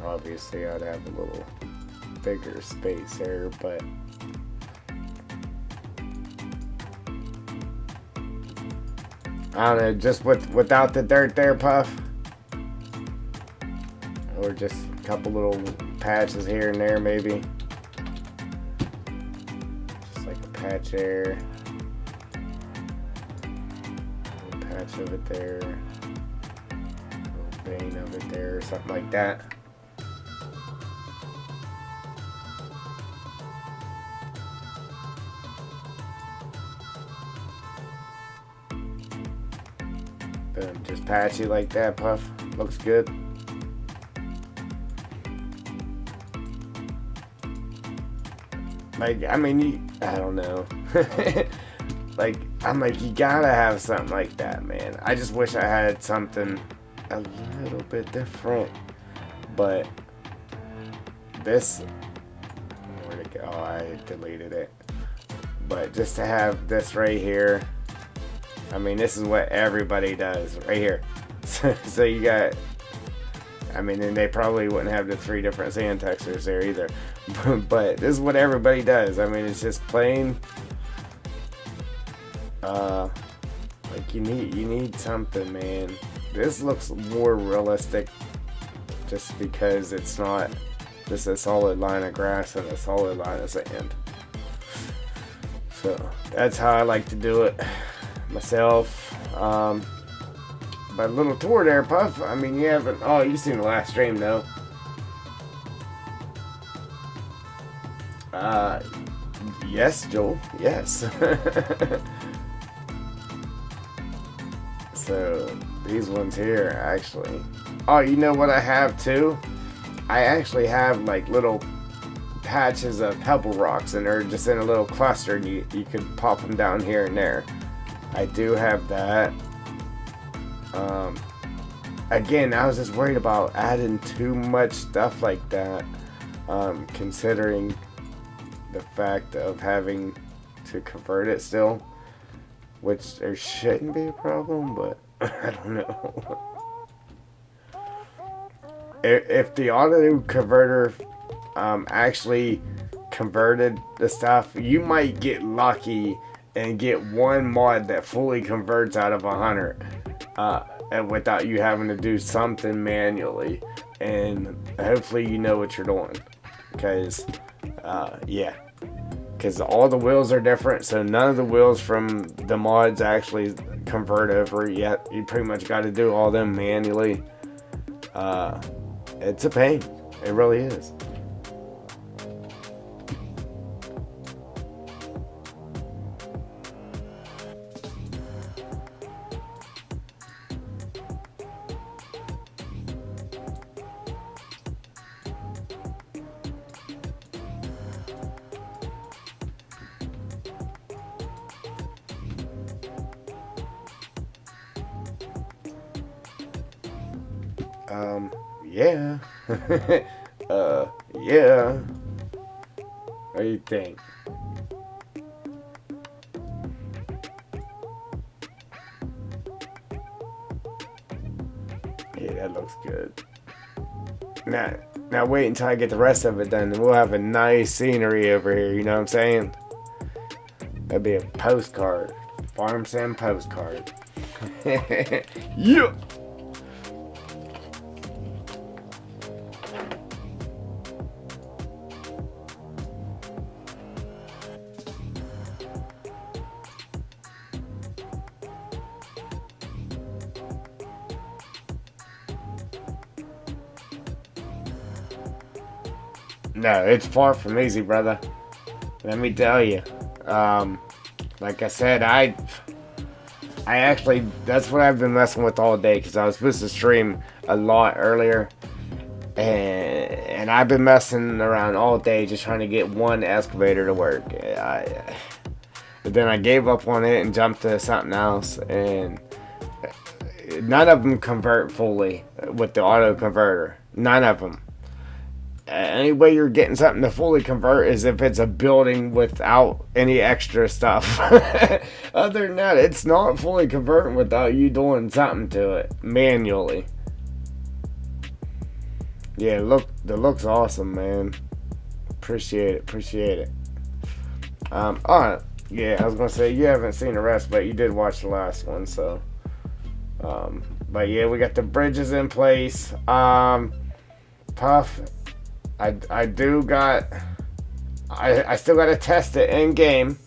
Obviously, I'd have a little bigger space there, but I don't know, just without the dirt there, Puff, or just a couple little patches here and there, maybe. Just like a patch there, a little patch of it there, a little vein of it there, or something like that. Boom, just patchy like that, Puff. Looks good. Like, I mean, I don't know. Like, I'm like, you gotta have something like that, man. I just wish I had something a little bit different. But this, where'd it go? Oh, I deleted it. But just to have this right here, I mean, this is what everybody does right here. So you got, I mean, and they probably wouldn't have the 3 different sand textures there either. But this is what everybody does. I mean, it's just plain, like you need something, man. This looks more realistic just because it's not just a solid line of grass and a solid line of sand. So that's how I like to do it myself. But a little tour there, Puff. I mean, you haven't. Oh, you've seen the last stream, though. Yes, Joel. Yes. So these ones here, actually. Oh, you know what I have too? I actually have like little patches of pebble rocks, and they're just in a little cluster, and you could pop them down here and there. I do have that. Again, I was just worried about adding too much stuff like that, considering the fact of having to convert it still, which there shouldn't be a problem, but I don't know. If the auto converter actually converted the stuff, you might get lucky and get one mod that fully converts out of 100, and without you having to do something manually. And hopefully you know what you're doing, because yeah, because all the wheels are different, so none of the wheels from the mods actually convert over yet. You pretty much got to do all them manually. It's a pain, it really is. Yeah. Yeah. What do you think? Yeah, that looks good. Now wait until I get the rest of it done, and we'll have a nice scenery over here, you know what I'm saying? That'd be a postcard. Farm sim postcard. Yeah! No, it's far from easy, brother. Let me tell you. Like I said, I actually, that's what I've been messing with all day because I was supposed to stream a lot earlier. And I've been messing around all day just trying to get one excavator to work. But then I gave up on it and jumped to something else. And none of them convert fully with the auto converter. None of them. Any way you're getting something to fully convert is if it's a building without any extra stuff. Other than that, it's not fully converting without you doing something to it manually. Yeah, the look's awesome, man. Appreciate it. Oh, yeah, I was gonna say you haven't seen the rest, but you did watch the last one, so. But yeah, we got the bridges in place. Puff. I still gotta test it in game,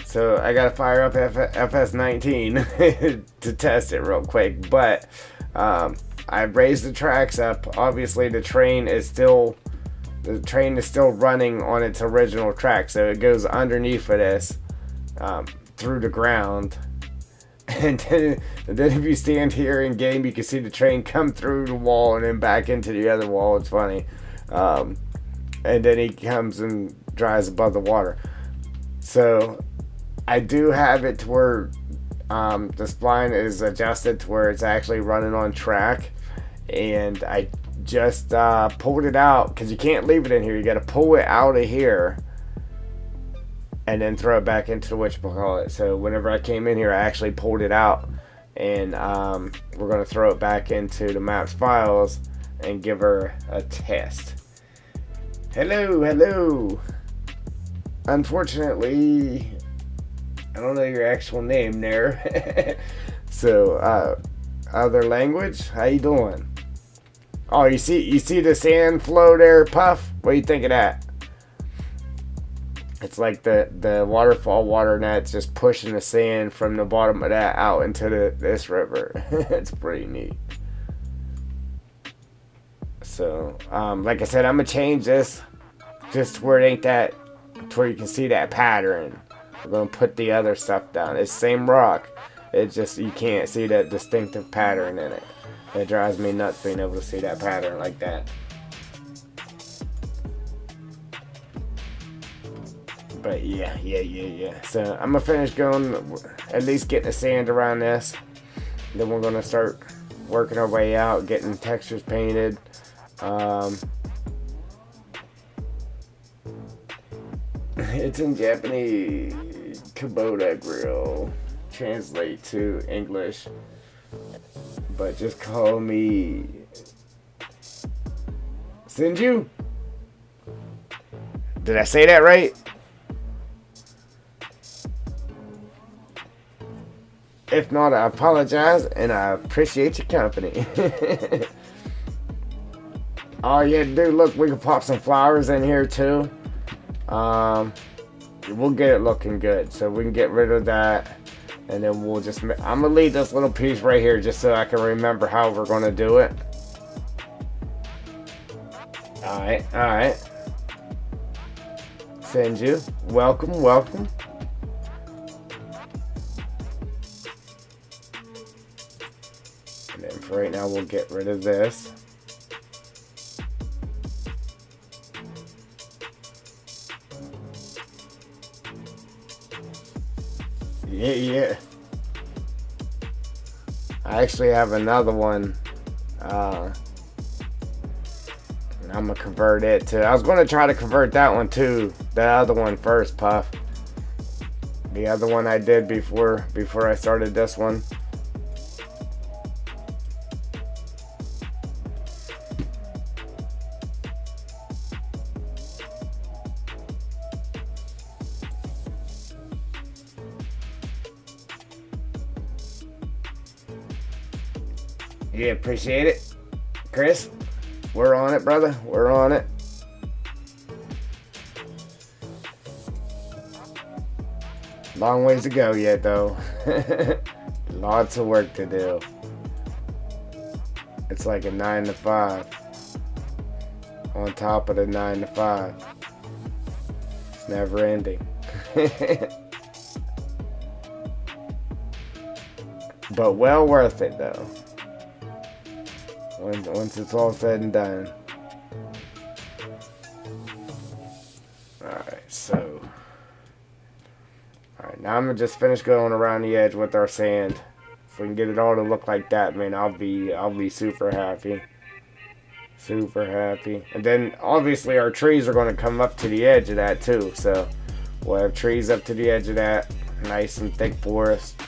so I gotta fire up FS19 to test it real quick. But I raised the tracks up. Obviously, the train is still running on its original track, so it goes underneath of this through the ground. And then if you stand here in game, you can see the train come through the wall and then back into the other wall. It's funny. And then he comes and dries above the water. So I do have it to where the spline is adjusted to where it's actually running on track. And I just pulled it out because you can't leave it in here. You got to pull it out of here and then throw it back into the whatchamacallit. So whenever I came in here, I actually pulled it out, and we're going to throw it back into the maps files and give her a test. Hello. Unfortunately, I don't know your actual name there. So, other language, how you doing? Oh, you see the sand flow there, Puff? What do you think of that? It's like the waterfall water net's just pushing the sand from the bottom of that out into this river. It's pretty neat. So, like I said, I'm gonna change this just to where it ain't that, to where you can see that pattern. We're gonna put the other stuff down. It's same rock. It's just you can't see that distinctive pattern in it. It drives me nuts being able to see that pattern like that. But yeah. So I'm gonna finish going, at least getting the sand around this. Then we're gonna start working our way out, getting textures painted. It's in Japanese. Kubota grill. Translate to English. But just call me Sinju. Did I say that right? If not, I apologize and I appreciate your company. Oh yeah, dude, look, we can pop some flowers in here too. We'll get it looking good, so we can get rid of that, and then we'll just, I'm gonna leave this little piece right here just so I can remember how we're gonna do it. Alright. Send you. Welcome. And then for right now, we'll get rid of this. Yeah. I actually have another one. I'm gonna convert it to. I was gonna try to convert that one too. The other one first, Puff. The other one I did before I started this one. Yeah, appreciate it. Chris, we're on it, brother. We're on it. Long ways to go yet, though. Lots of work to do. It's like a 9 to 5. On top of the 9 to 5. It's never ending. But well worth it though. Once it's all said and done. Alright, so. Alright, now I'm gonna just finish going around the edge with our sand. If we can get it all to look like that, man, I'll be super happy. Super happy. And then obviously our trees are gonna come up to the edge of that too. So we'll have trees up to the edge of that. Nice and thick forest.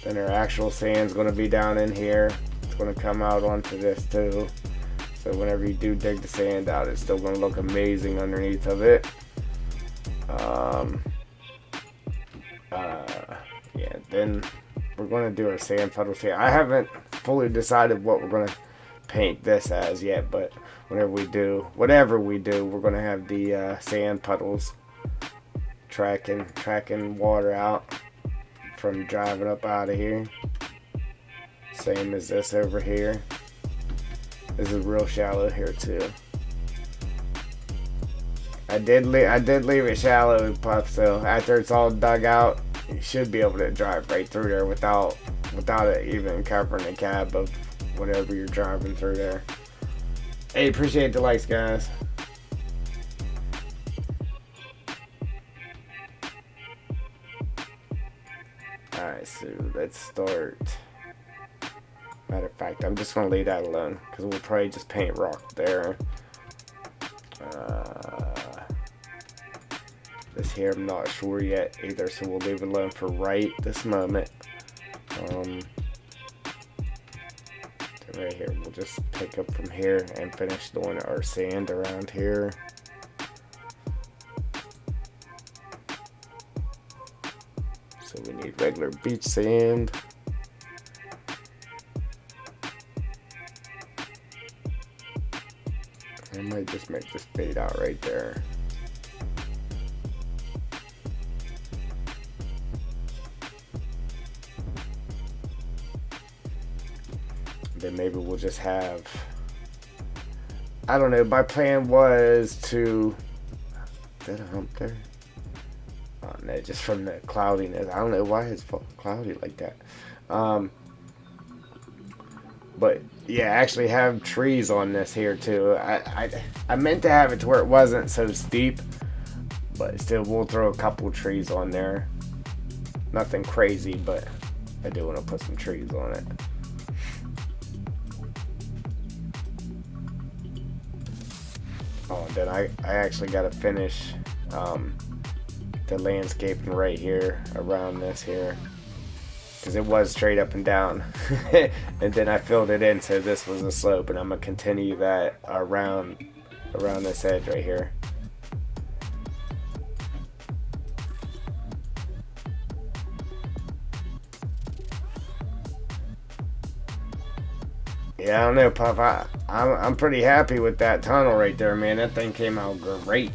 Then our actual sand's going to be down in here. It's going to come out onto this too. So whenever you do dig the sand out, it's still going to look amazing underneath of it. Yeah, then we're going to do our sand puddles here. I haven't fully decided what we're going to paint this as yet, but whatever we do, we're going to have the sand puddles tracking water out from driving up out of here. Same as this over here. This is real shallow here too. I did leave it shallow, Puff, so after it's all dug out, you should be able to drive right through there without it even covering the cab of whatever you're driving through there. Hey, appreciate the likes, guys. Alright, so let's start. Matter of fact, I'm just going to leave that alone because we'll probably just paint rock there. This here I'm not sure yet either, so we'll leave it alone for right this moment. Right here, we'll just pick up from here and finish doing our sand around here. So we need regular beach sand. I might just make this fade out right there. Then maybe we'll just have, I don't know, my plan was to, is that a hump there? Oh no, just from the cloudiness. I don't know why it's cloudy like that. But yeah, actually have trees on this here too. I meant to have it to where it wasn't so steep, but still we'll throw a couple trees on there. Nothing crazy, but I do want to put some trees on it. Oh, and then I actually got to finish the landscaping right here around this here, because it was straight up and down. And then I filled it in so this was a slope, and I'm gonna continue that around this edge right here. Yeah, I don't know, Puff. I'm pretty happy with that tunnel right there, man. That thing came out great.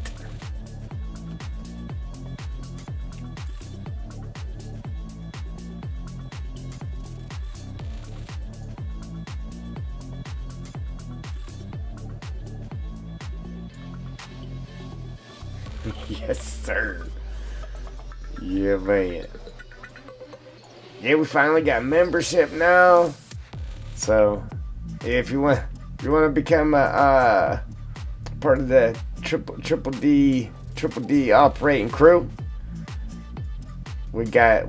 Yes, sir. Yeah, man. Yeah, we finally got membership now. So, if you want to become a part of the triple D operating crew, we got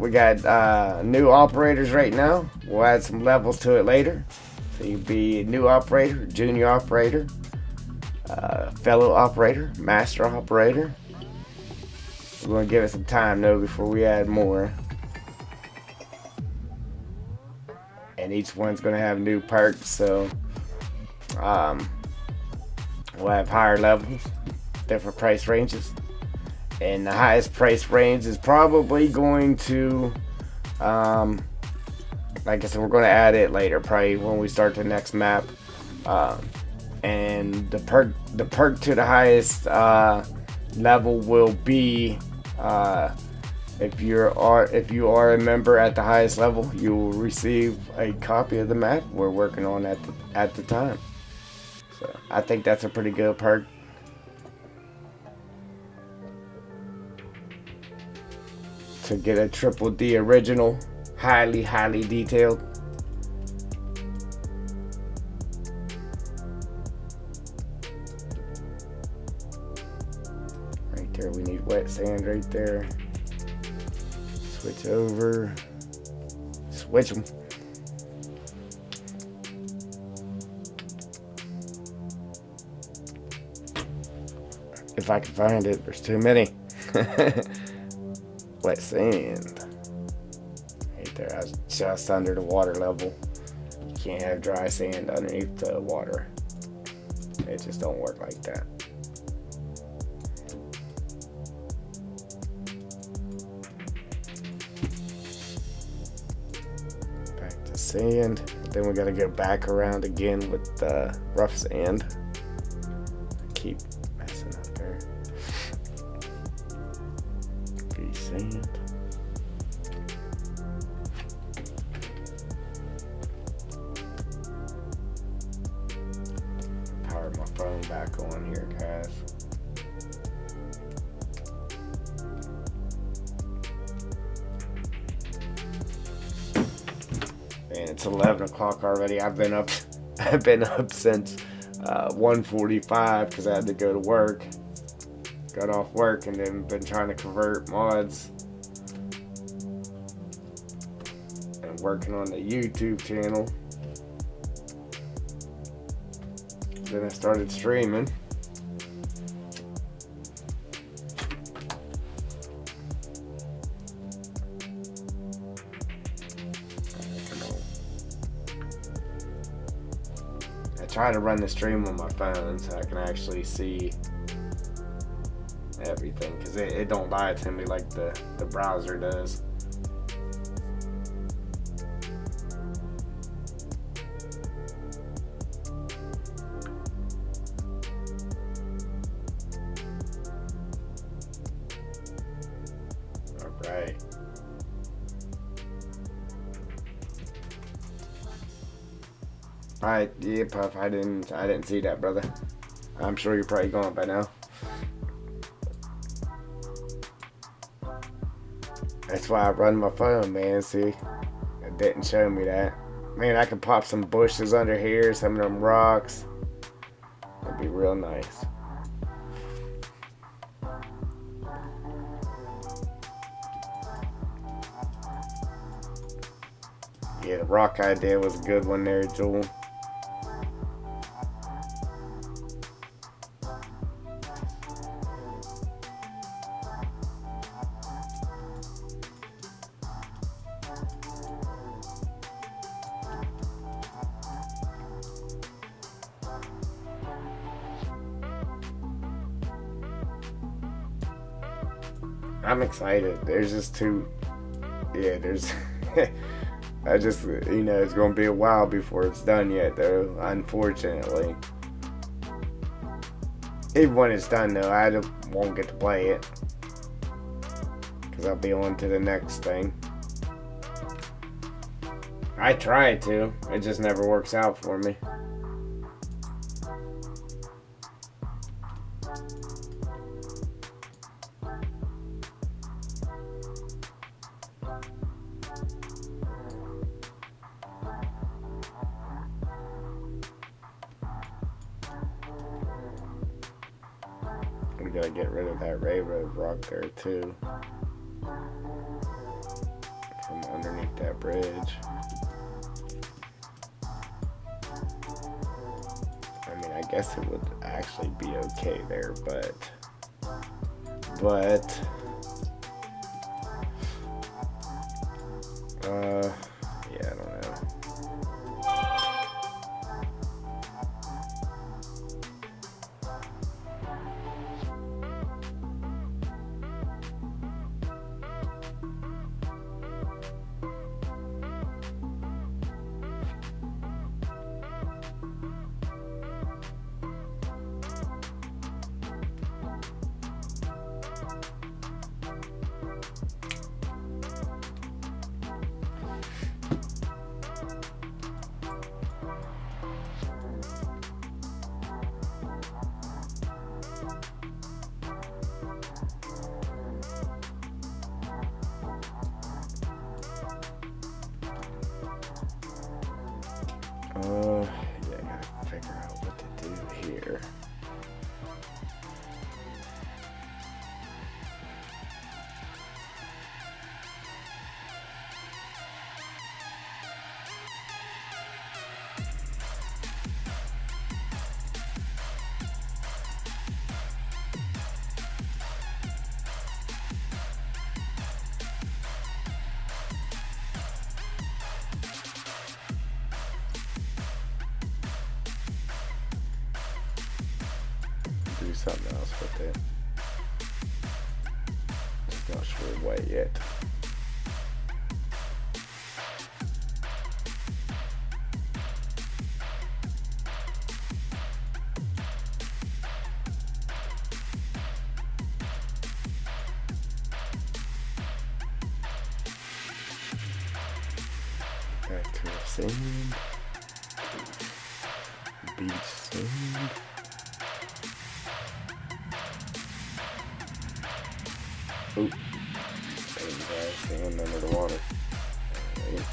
new operators right now. We'll add some levels to it later. So you'll be a new operator, junior operator, fellow operator, master operator. We're going to give it some time though before we add more. And each one's going to have new perks, so we'll have higher levels, different price ranges. And the highest price range is probably going to, like I said, we're going to add it later, probably when we start the next map. And the perk to the highest level will be, if you are a member at the highest level, you will receive a copy of the map we're working on at the time. So I think that's a pretty good perk. to get a triple D original, highly, highly detailed. Right there, we need wet sand right there. Switch over. Switch them. If I can find it, there's too many. Wet sand. Right there, I was just under the water level. You can't have dry sand underneath the water. It just don't work like that. Back to sand. Then we gotta go back around again with the rough sand. Keep messing up there. Sand. Power my phone back on here, guys. And it's 11 o'clock already. I've been up since 1:45 because I had to go to work. Got off work and then been trying to convert mods and working on the YouTube channel. Then I started streaming. I try to run the stream on my phone so I can actually see everything, because it don't lie to me like the browser does. Alright. Alright, yeah, Puff, I didn't see that, brother. I'm sure you're probably gone by now. That's why I run my phone, man. See, it didn't show me that. Man, I could pop some bushes under here, some of them rocks. That'd be real nice. Yeah, the rock idea was a good one there, Joel. I'm excited. There's just too, yeah, there's, I just, it's going to be a while before it's done yet, though, unfortunately. Even when it's done, though, I won't get to play it, because I'll be on to the next thing. I try to, it just never works out for me. We gotta get rid of that railroad rock there too, from underneath that bridge. I mean, I guess it would actually be okay there, but yeah, I don't know. Yeah, I gotta figure out what to do here. Do something else with it. Just not sure what yet. Back to the sand. Beach sand. Oop. Pain guys, sand under the water. Alright.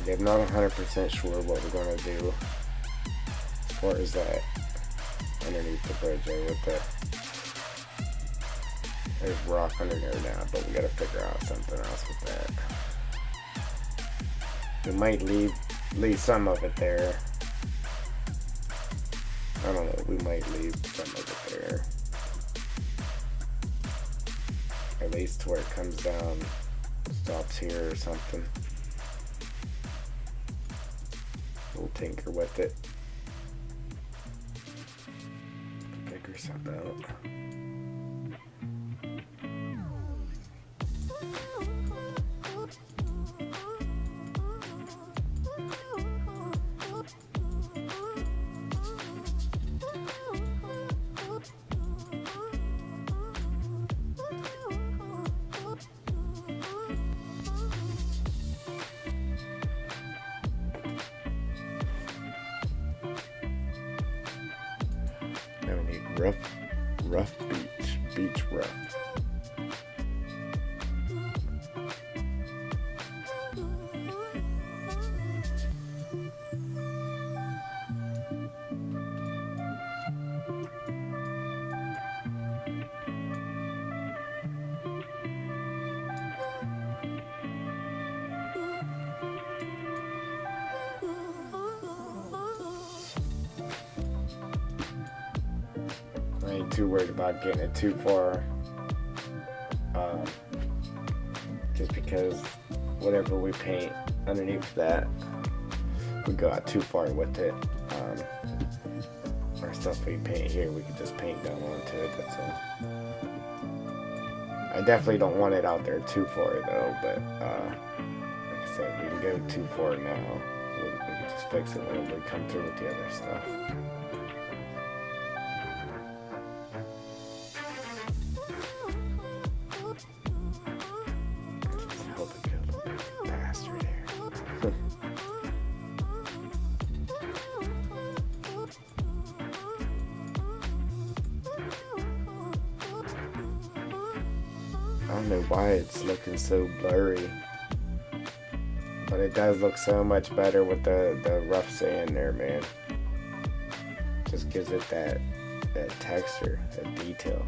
I'm not 100% sure what we're going to do as far as that underneath the bridge there with there's rock under there now, but we got to figure out something else with that. We might leave some of it there. I don't know, we might leave some of it there. At least to where it comes down, stops here or something. We'll tinker with it. Figure something out. Now we need rough beach rough. I ain't too worried about getting it too far, just because whatever we paint underneath that, if we go out too far with it, our stuff we paint here, we could just paint down onto it, that's all. I definitely don't want it out there too far though, but like I said, we can go too far now. We can just fix it when we come through with the other stuff. I don't know why it's looking so blurry, but it does look so much better with the rough sand there, man. Just gives it that texture, that detail.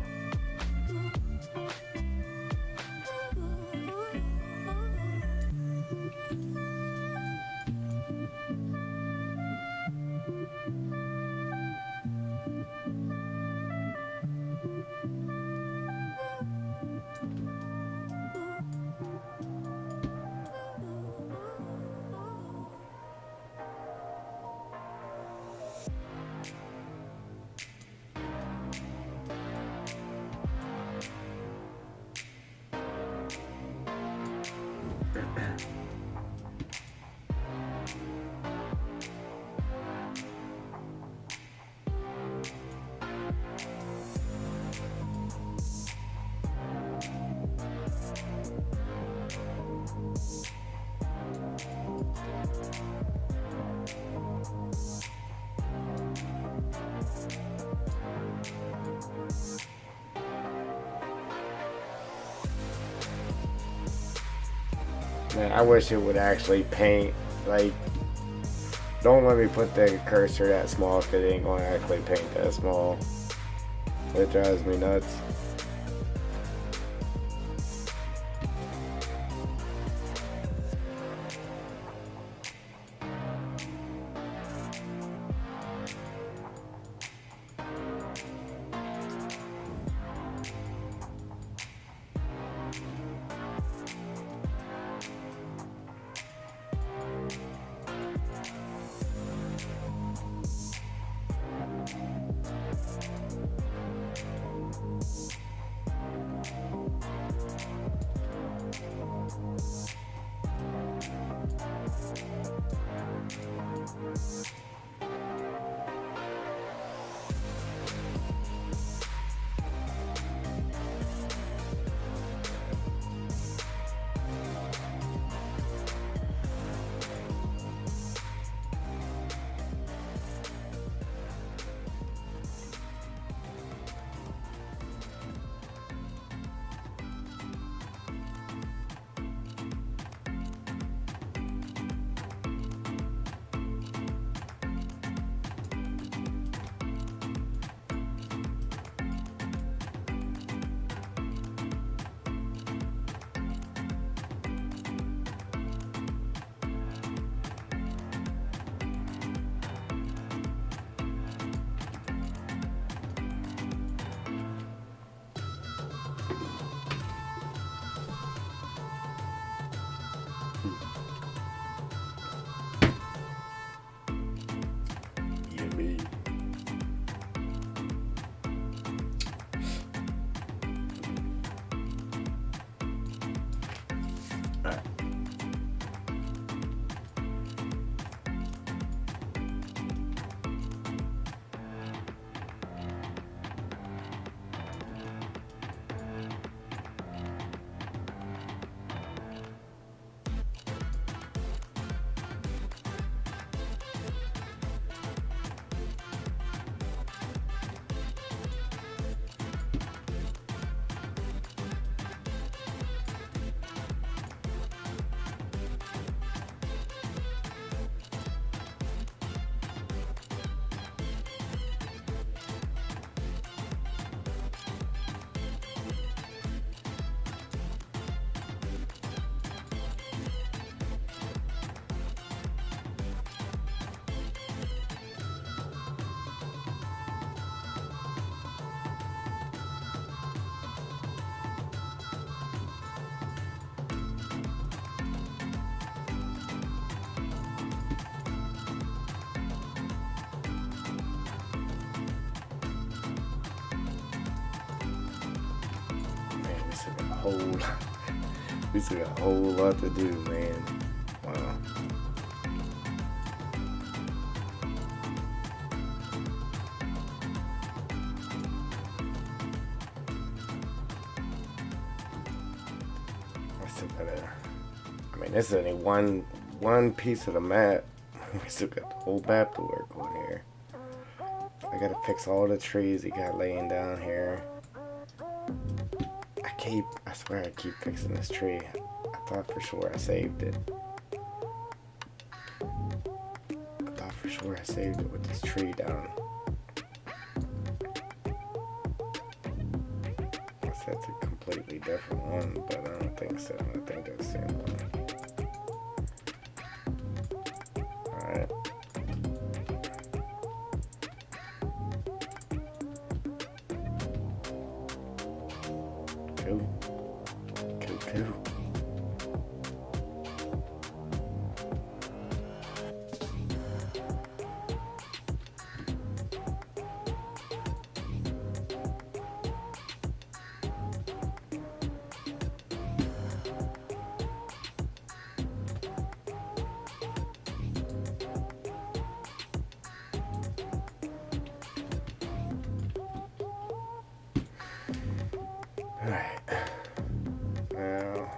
Man, I wish it would actually paint. Like, don't let me put the cursor that small if it ain't going to actually paint that small. It drives me nuts. Yummy. Whole, we still got a whole lot to do, man. Wow. I still gotta. I mean, this is only one piece of the map. We still got the whole map to work on here. I gotta fix all the trees he got laying down here. I swear I keep fixing this tree. I thought for sure I saved it. I thought for sure I saved it with this tree down. Guess that's a completely different one, but I don't think so. I think that's the same one. Alright. Cool. Alright. Now.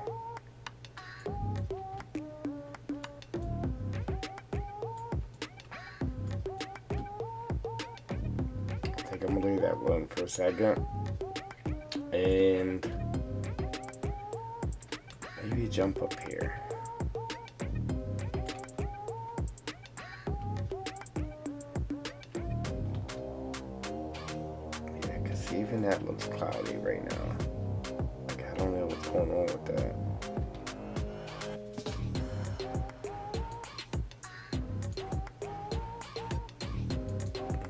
I think I'm gonna leave that one for a second. And maybe jump up here. Yeah, because even that looks cloudy right now. Like, I don't know what's going on with that.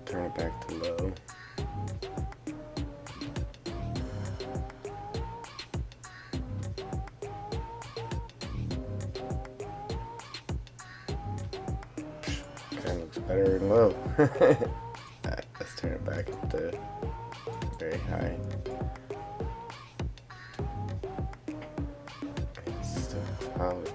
Turn it back to low. Kind of looks better in low. Alright, let's turn it back up to very high. It's still cloudy.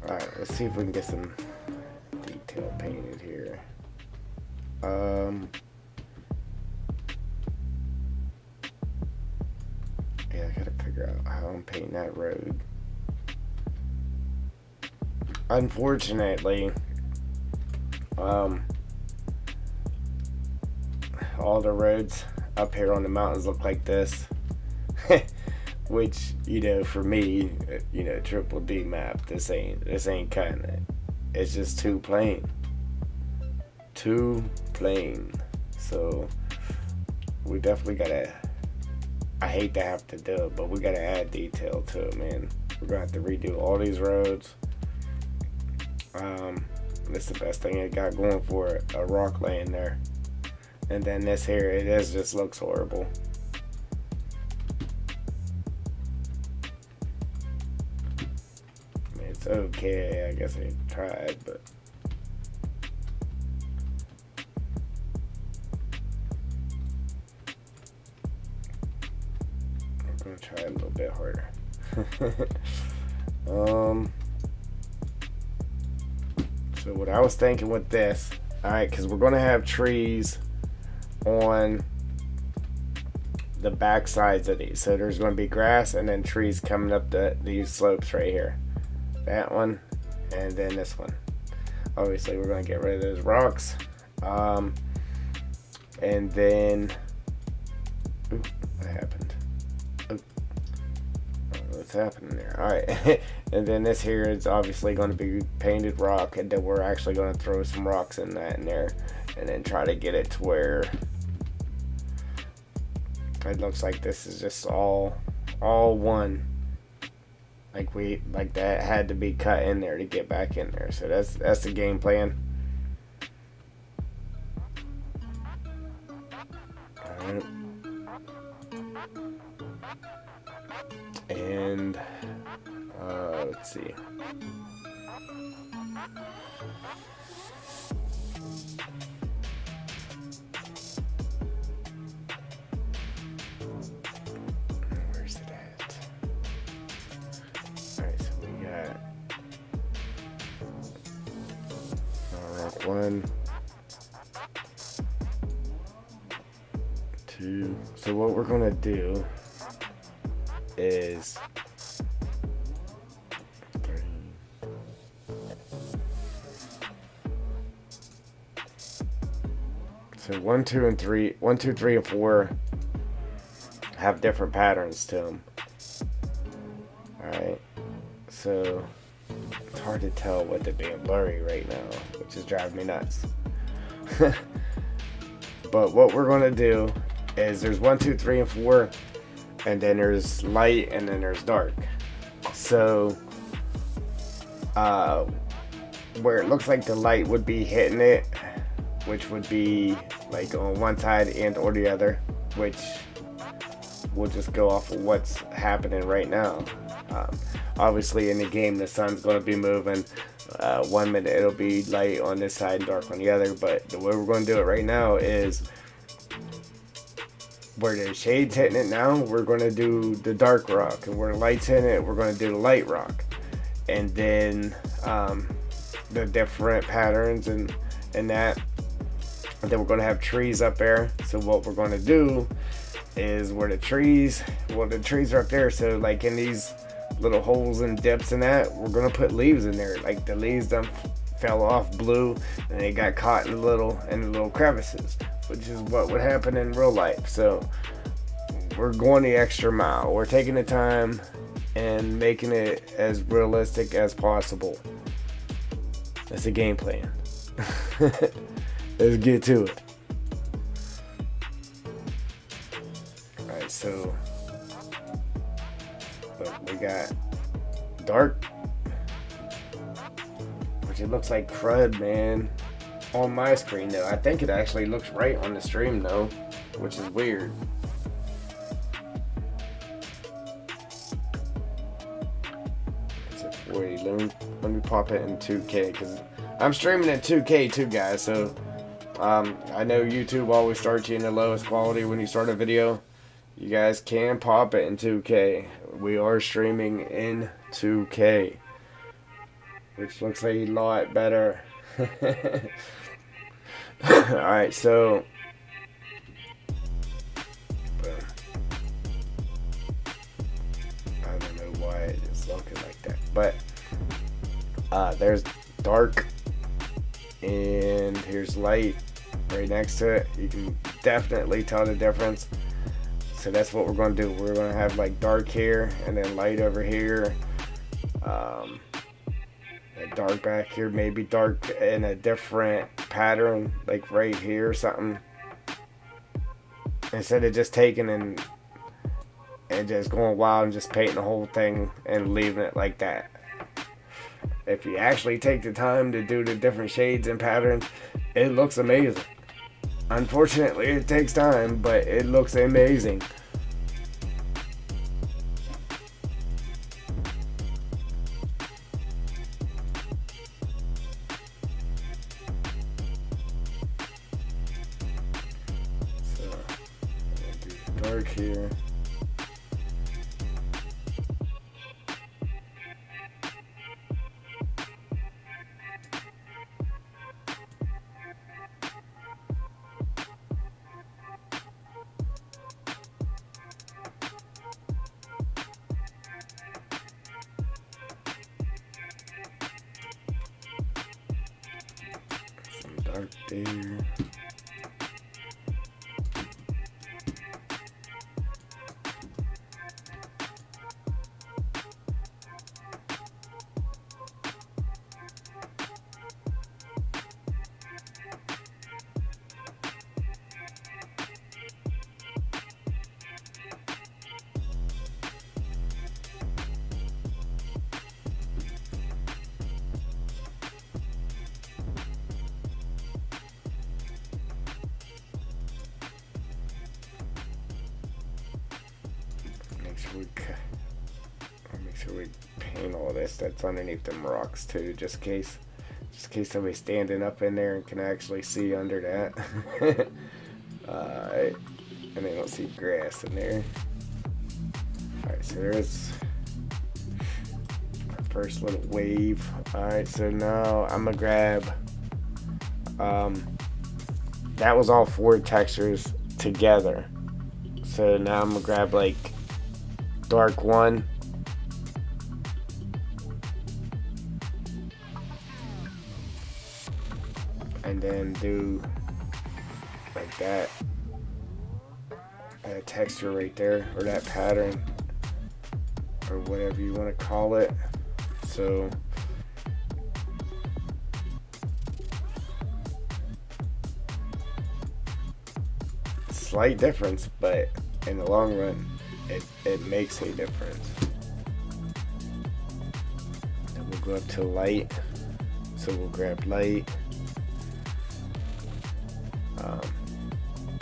Alright, let's see if we can get some detail painted here. Yeah, I gotta figure out how I'm painting that road. Unfortunately, all the roads up here on the mountains look like this. Which, you know, for me, you know, triple D map, this ain't cutting it. It's just too plain. Too plain. So we definitely gotta, I hate to have to do it, but we gotta add detail to it, man. We're gonna have to redo all these roads. This is the best thing it got going for it, a rock laying there. And then this here, just looks horrible. I mean, it's okay, I guess I tried, but I'm gonna try a little bit harder. So what I was thinking with this, alright, because we're gonna have trees on the back sides of these. So there's going to be grass and then trees coming up these slopes right here. That one and then this one. Obviously we're going to get rid of those rocks. And then, ooh, what happened? Ooh. I don't know what's happening there. Alright. And then this here is obviously going to be painted rock, and then we're actually going to throw some rocks in there and then try to get it to where it looks like this is just all one. Like that had to be cut in there to get back in there. So that's the game plan. Alright. And let's see. Where's it at? Alright, so we got rock 1, 2. So what we're gonna do is so 1, 2, and 3, 1, 2, 3, and 4 have different patterns to them. Alright, so it's hard to tell with it being blurry right now, which is driving me nuts. But what we're going to do is there's 1, 2, 3, and 4, and then there's light, and then there's dark. So where it looks like the light would be hitting it, which would be like on one side and or the other, which we'll just go off of what's happening right now. Obviously in the game the sun's going to be moving. 1 minute it'll be light on this side and dark on the other, but the way we're going to do it right now is where the shade's hitting it now, we're going to do the dark rock, and where the light's hitting it, we're going to do the light rock. And then the different patterns and that And then we're going to have trees up there. So what we're going to do is where the trees are up there. So like in these little holes and dips and that, we're going to put leaves in there. Like the leaves done fell off, blew, and they got caught in the little crevices, which is what would happen in real life. So we're going the extra mile. We're taking the time and making it as realistic as possible. That's the game plan. Let's get to it. Alright, so look, we got dark, which it looks like crud, man, on my screen though. I think it actually looks right on the stream though, which is weird. It's a 40. Let me pop it in 2K because I'm streaming in 2K too, guys. So I know YouTube always starts you in the lowest quality when you start a video. You guys can pop it in 2K. We are streaming in 2K, which looks a lot better. Alright, so I don't know why it's looking like that, but there's dark and here's light right next to it. You can definitely tell the difference. So that's what we're going to do. We're going to have like dark here and then light over here. Dark back here, maybe dark in a different pattern, like right here or something. Instead of just taking and just going wild and just painting the whole thing and leaving it like that. If you actually take the time to do the different shades and patterns, it looks amazing. Unfortunately, it takes time, but it looks amazing. So, I'll do dark here. Dark there. Make sure we paint all this that's underneath them rocks too, just in case somebody's standing up in there and can actually see under that. Alright, and they don't see grass in there. Alright, so there's our first little wave. Alright, so now I'm gonna grab that was all 4 textures together. So now I'm gonna grab like dark 1, and then do like that texture right there, or that pattern, or whatever you want to call it. So slight difference, but in the long run it makes a difference. And we'll go up to light, so we'll grab light,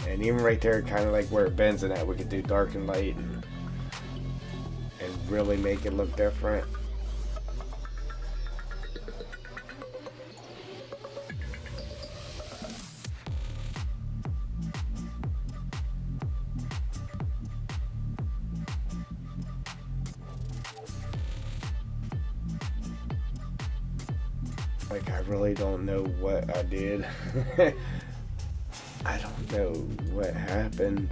and even right there, kind of like where it bends in that, we could do dark and light and really make it look different. Like, I really don't know what I did. I don't know what happened,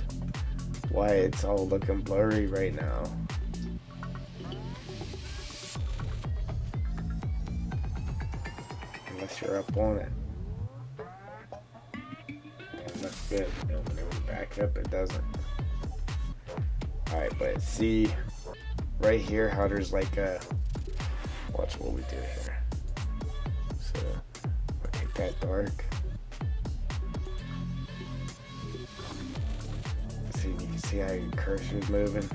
why it's all looking blurry right now. Unless you're up on it. Yeah, that's good. And when we back up, it doesn't. Alright, but see right here how there's like a, watch what we do here. So we'll take that dark. See, you can see how your cursor is moving. So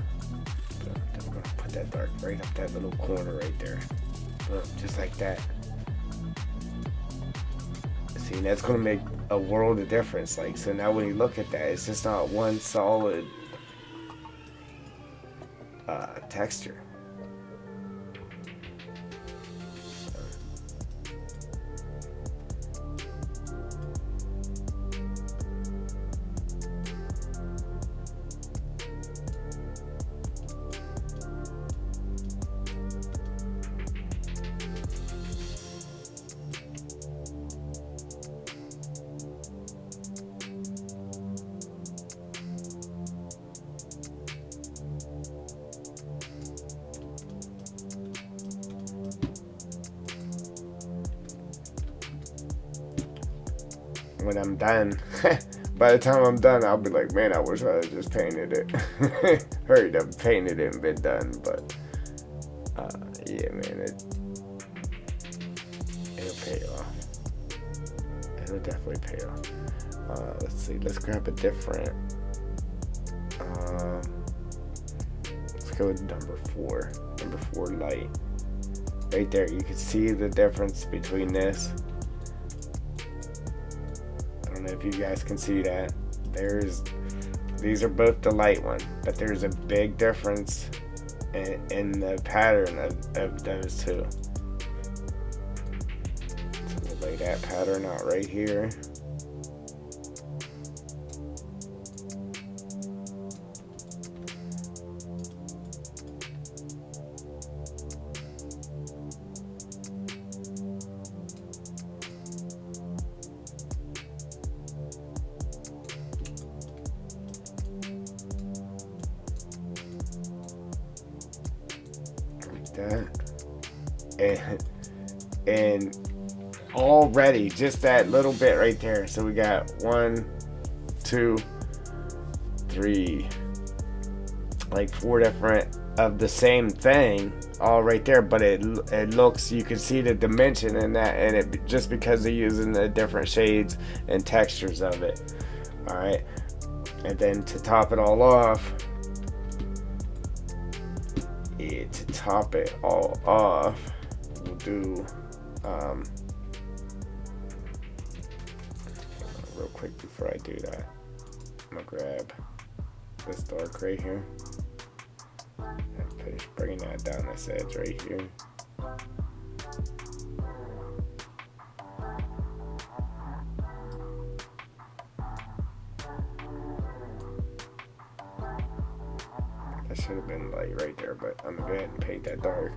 then we're gonna put that dark right up that little corner right there. Boom, just like that. See, and that's gonna make a world of difference. Like, so now when you look at that, it's just not one solid texture. When I'm done, by the time I'm done, I'll be like, man, I wish I had just painted it. Hurried up, painted it and been done. But yeah, man, it'll pay off. It'll definitely pay off. Let's see, let's grab a different. Let's go with number 4. Number 4 light. Right there, you can see the difference between this. I don't know if you guys can see that. These are both the light one, but there's a big difference in the pattern of those two. So we'll lay that pattern out right here. That and already just that little bit right there, so we got 1, 2, 3, like 4 different of the same thing all right there, but it looks, you can see the dimension in that, and it just because they're using the different shades and textures of it. All right, and then to top it all off, we'll do real quick before I do that, I'm gonna grab this dark right here and finish bringing that down this edge right here. That should have been light right there, but I'm gonna go ahead and paint that dark.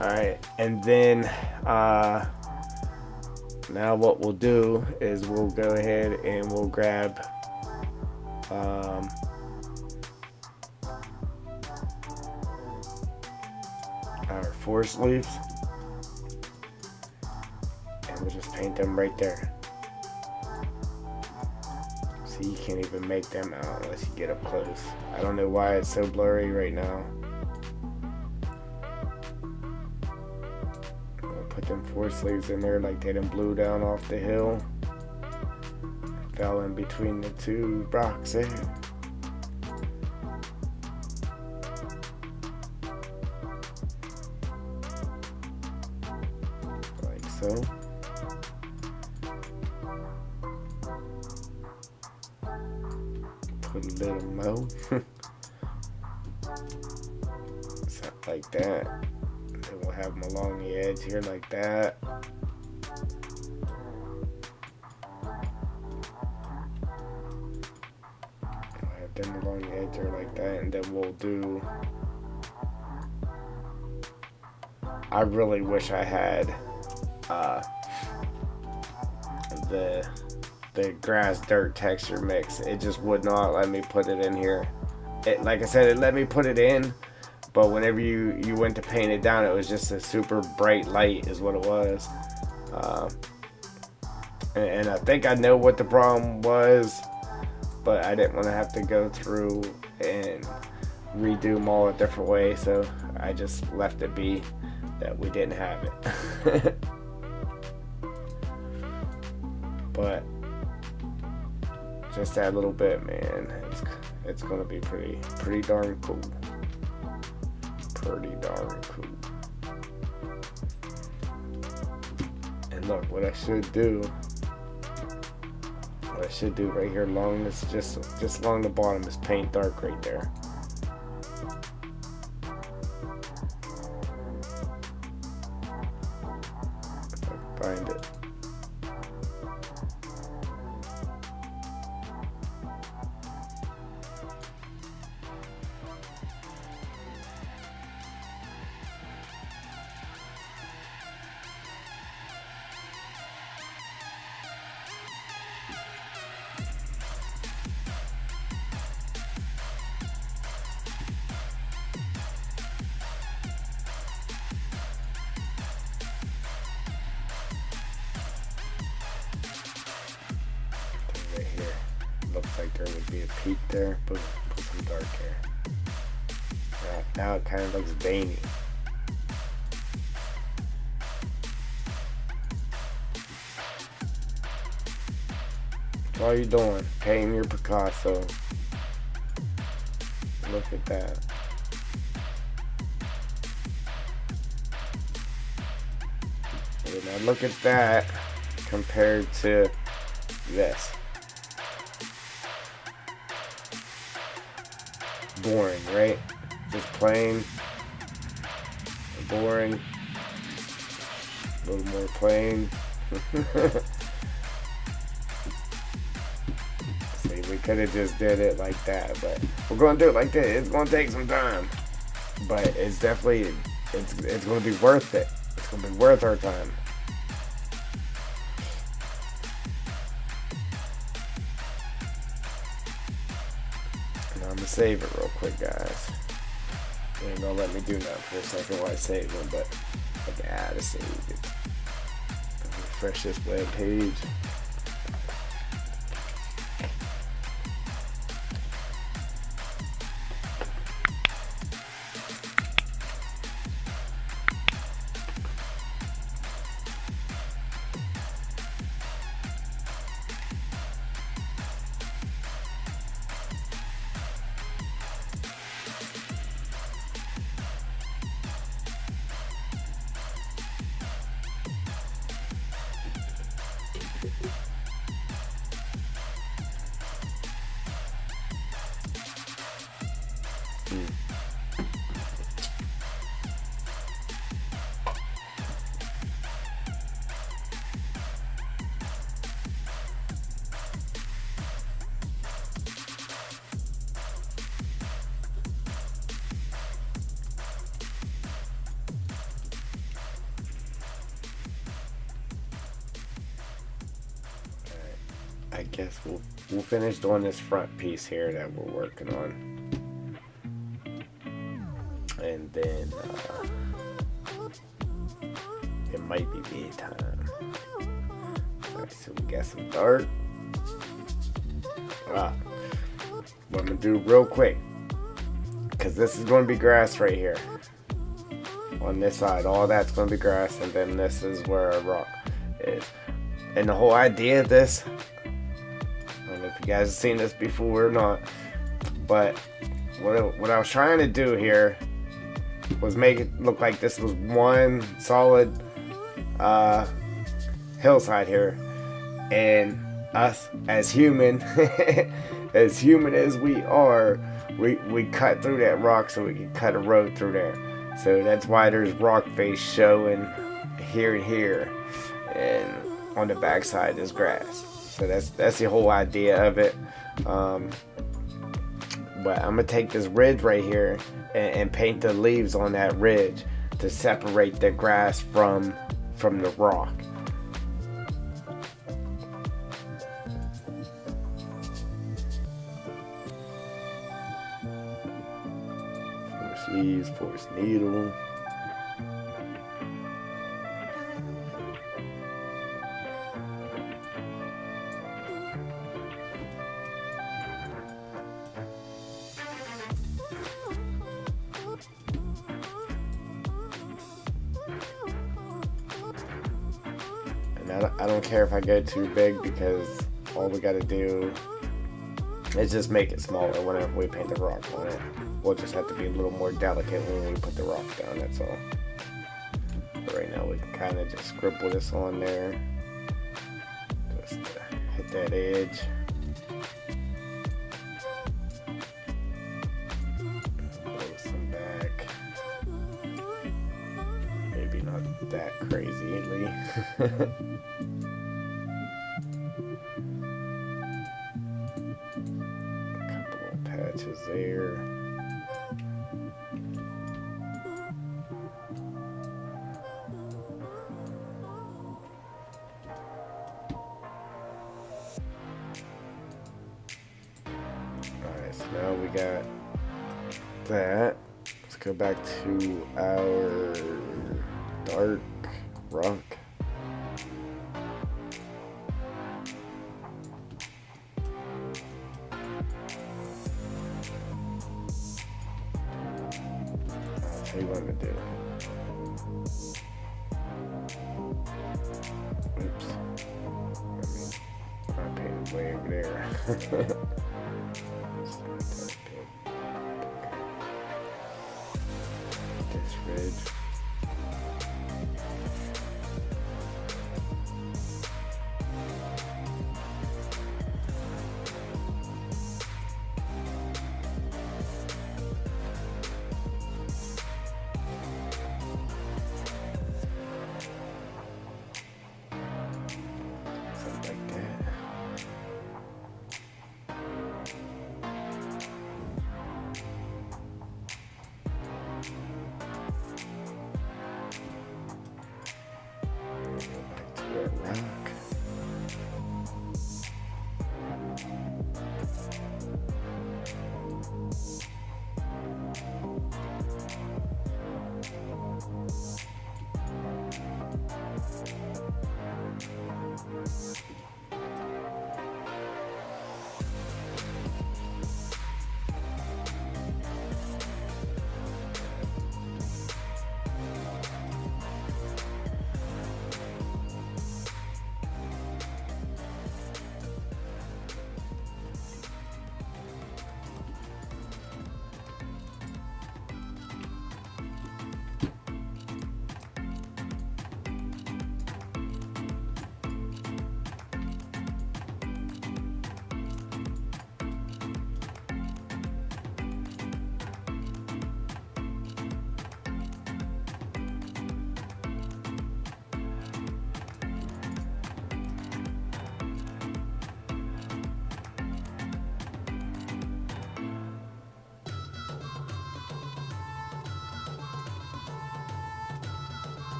Alright, and then now what we'll do is we'll go ahead and we'll grab our forest leaves, and we'll just paint them right there. See, you can't even make them out unless you get up close. I don't know why it's so blurry right now. I'll put them forest leaves in there like they done blew down off the hill. Fell in between the 2 rocks there. Like so. Put a little more. Something like that. Then we'll have them along the edge here like that. We'll have them along the edge here like that, and then we'll do. I really wish I had the the grass dirt texture mix. It just would not let me put it in here. Like I said, it let me put it in, but whenever you went to paint it down, it was just a super bright light is what it was. And I think I know what the problem was, but I didn't want to have to go through and redo them all a different way, so I just left it be that we didn't have it. But just that little bit, man, it's gonna be pretty darn cool. Pretty darn cool. And look, what I should do right here along this, just along the bottom, is paint dark right there. If I can find it. Right here, looks like there would be a peak there. Boom, put some dark here. Now it kind of looks veiny. That's all you're doing, painting your Picasso. Look at that. And now look at that compared to this. Boring, right? Just plain, boring, a little more plain. See, we could have just did it like that, but we're gonna do it like this. It's gonna take some time, but it's definitely, it's gonna be worth it. It's gonna be worth our time. I'm gonna save it real quick, guys. They ain't gonna let me do that for a second while I save it, but I gotta save it. Refresh this web page. I guess we'll finish doing this front piece here that we're working on, and then it might be bedtime. Alright, so we got some dark. What I'm gonna do real quick, because this is going to be grass right here on this side. All that's going to be grass, and then this is where a rock is. And the whole idea of this, I don't know if you guys have seen this before or not, but what I was trying to do here was make it look like this was one solid hillside here, and us as human as human as we are, we cut through that rock so we can cut a road through there. So that's why there's rock face showing here and here, and on the backside is grass. So that's the whole idea of it. But I'm gonna take this ridge right here and paint the leaves on that ridge to separate the grass from the rock. Please, force needle. And I don't care if I get too big because all we gotta do is just make it smaller whenever we paint the rock on it. We'll just have to be a little more delicate when we put the rock down, that's all. But right now we can kind of just scribble this on there. Just hit that edge. Pull some back. Maybe not that crazily. Patches there. Alright, so now we got that. Let's go back to our dark rock. What do you want to do? Oops. I painted way over there. This ridge.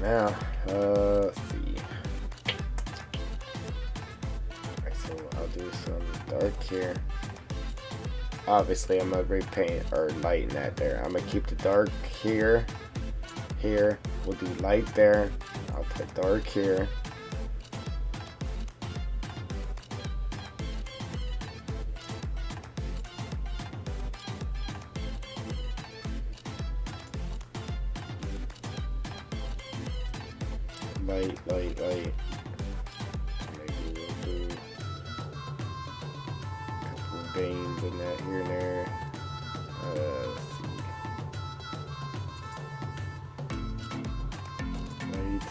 Now, let's see. Alright, so I'll do some dark here. Obviously, I'm gonna repaint or lighten that there. I'm gonna keep the dark here. Here, we'll do light there. I'll put dark here. Light. Maybe we'll do a couple of veins in that here and there. Let's see. Light.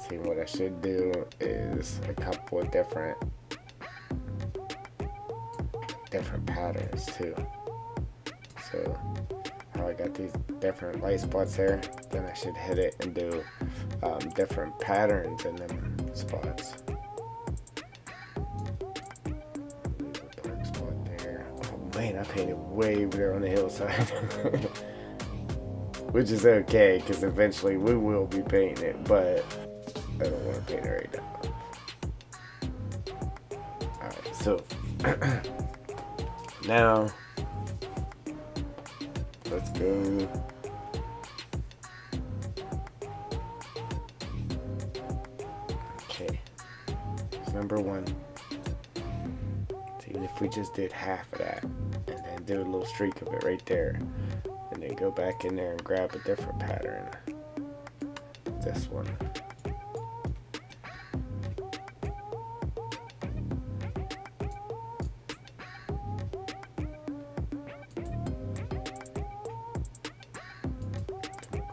See, what I should do is a couple of different patterns too. So how I got these different light spots there, then I should hit it and do different patterns in them spots. Dark spot there. Oh man, I painted way over there on the hillside. Which is okay, because eventually we will be painting it, but I don't want to paint it right now. Alright, so now let's go. Okay, so number one. See, if we just did half of that and then do a little streak of it right there, and then go back in there and grab a different pattern. This one.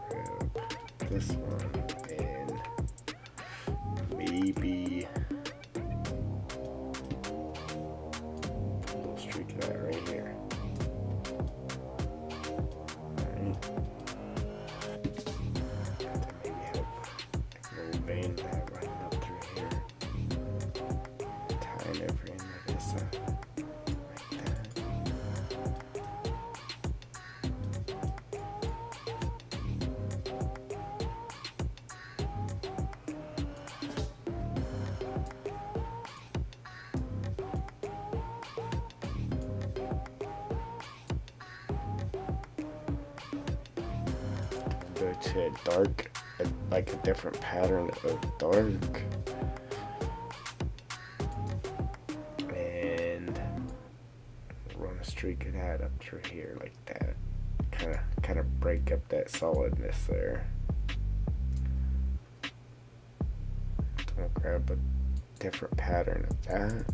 Grab this one and maybe a little streak of that right here. Go to a dark, like a different pattern of dark, and run a streak of that up through here like that. Kind of break up that solidness there. I'll grab a different pattern of that.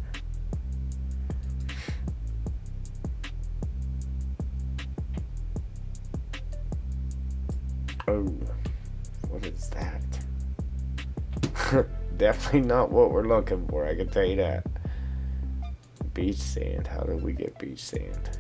Oh, what is that? Definitely not what we're looking for, I can tell you that. Beach sand. How did we get beach sand?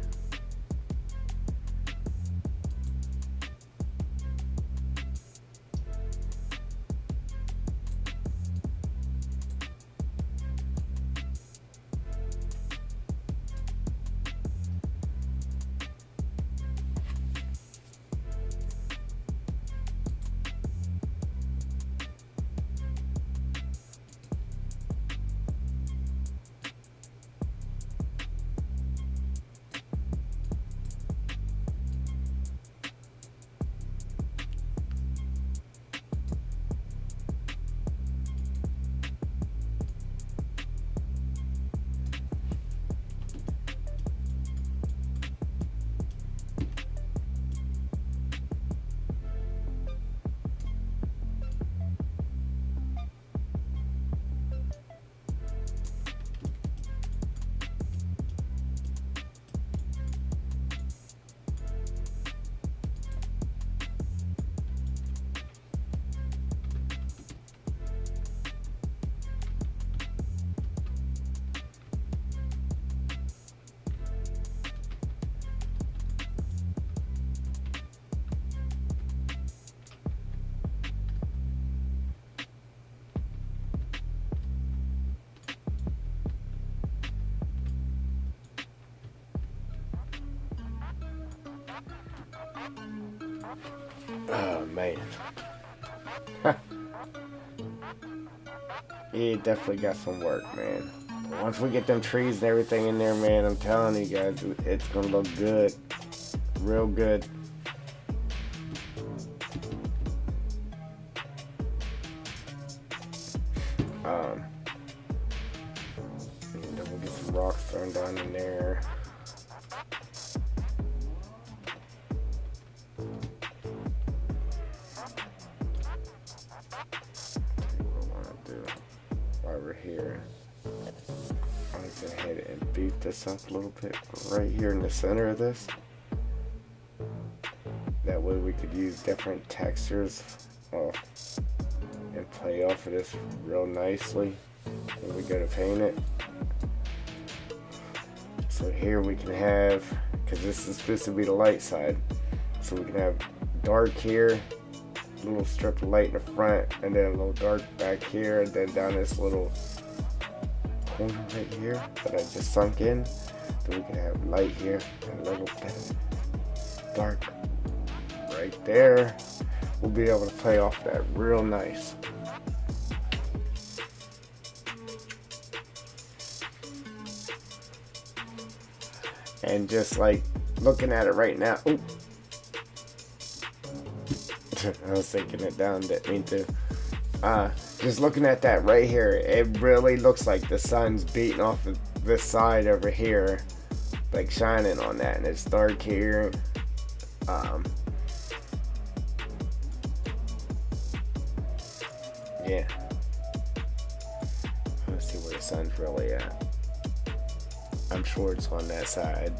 Oh man. It definitely got some work, man. But once we get them trees and everything in there, man, I'm telling you guys, it's gonna look good. Real good. And then we'll get some rocks thrown down in there. While we're here, go ahead and beef this up a little bit right here in the center of this. That way we could use different textures and play off of this real nicely when we go to paint it. So here we can have, because this is supposed to be the light side, so we can have dark here, a little strip of light in the front, and then a little dark back here, and then down this little corner right here that I just sunk in. Then we can have light here and a little bit of dark right there. We'll be able to play off that real nice. And just like looking at it right now, ooh, I was thinking it down, didn't mean to. Just looking at that right here, it really looks like the sun's beating off of this side over here, like shining on that, and it's dark here. Yeah. Let's see where the sun's really at. I'm sure it's on that side,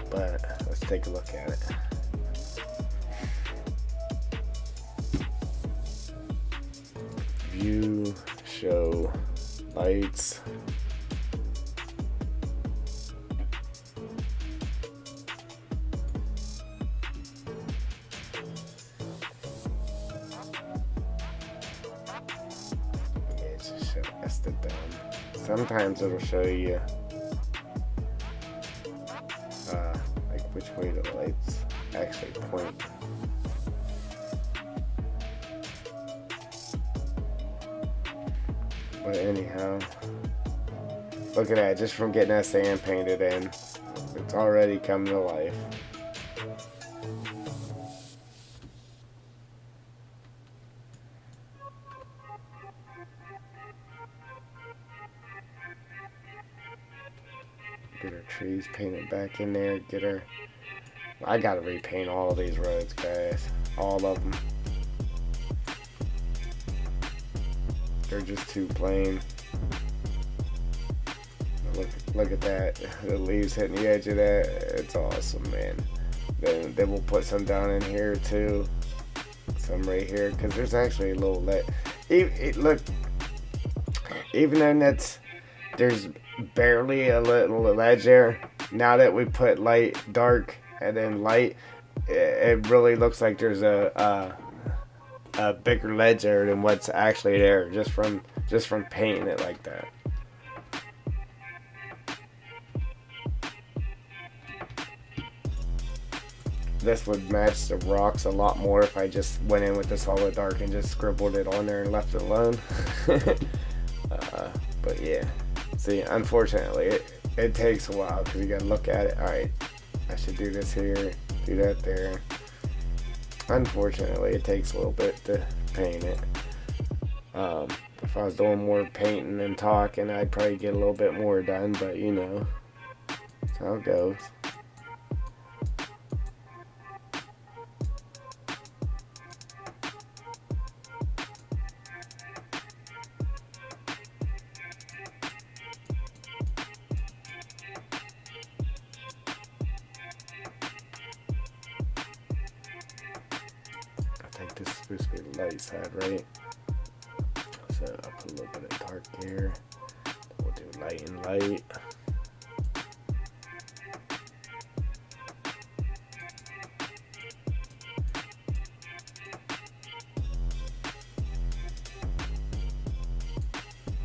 but let's take a look at it. View, show, lights. Yeah, it's just show us the dome. Sometimes it'll show you like which way the lights actually point. But anyhow, look at that, just from getting that sand painted in, it's already coming to life. Get our trees painted back in there, get our... I gotta repaint all of these roads, guys. All of them. They're just too plain. Look at that. The leaves hitting the edge of that. It's awesome, man. Then we'll put some down in here too. Some right here, because there's actually a little look, even though there's barely a little ledge there. Now that we put light, dark, and then light, it really looks like there's a bigger ledge there than what's actually there, just from painting it like that. This would match the rocks a lot more if I just went in with the solid dark and just scribbled it on there and left it alone. But yeah, see, unfortunately it takes a while because you gotta look at it. Alright, I should do this here, do that there. Unfortunately, it takes a little bit to paint it. If I was doing more painting and talking, I'd probably get a little bit more done, but you know, that's how it goes. I think this is supposed to be the light side, right? So I'll put a little bit of dark here. We'll do light and light.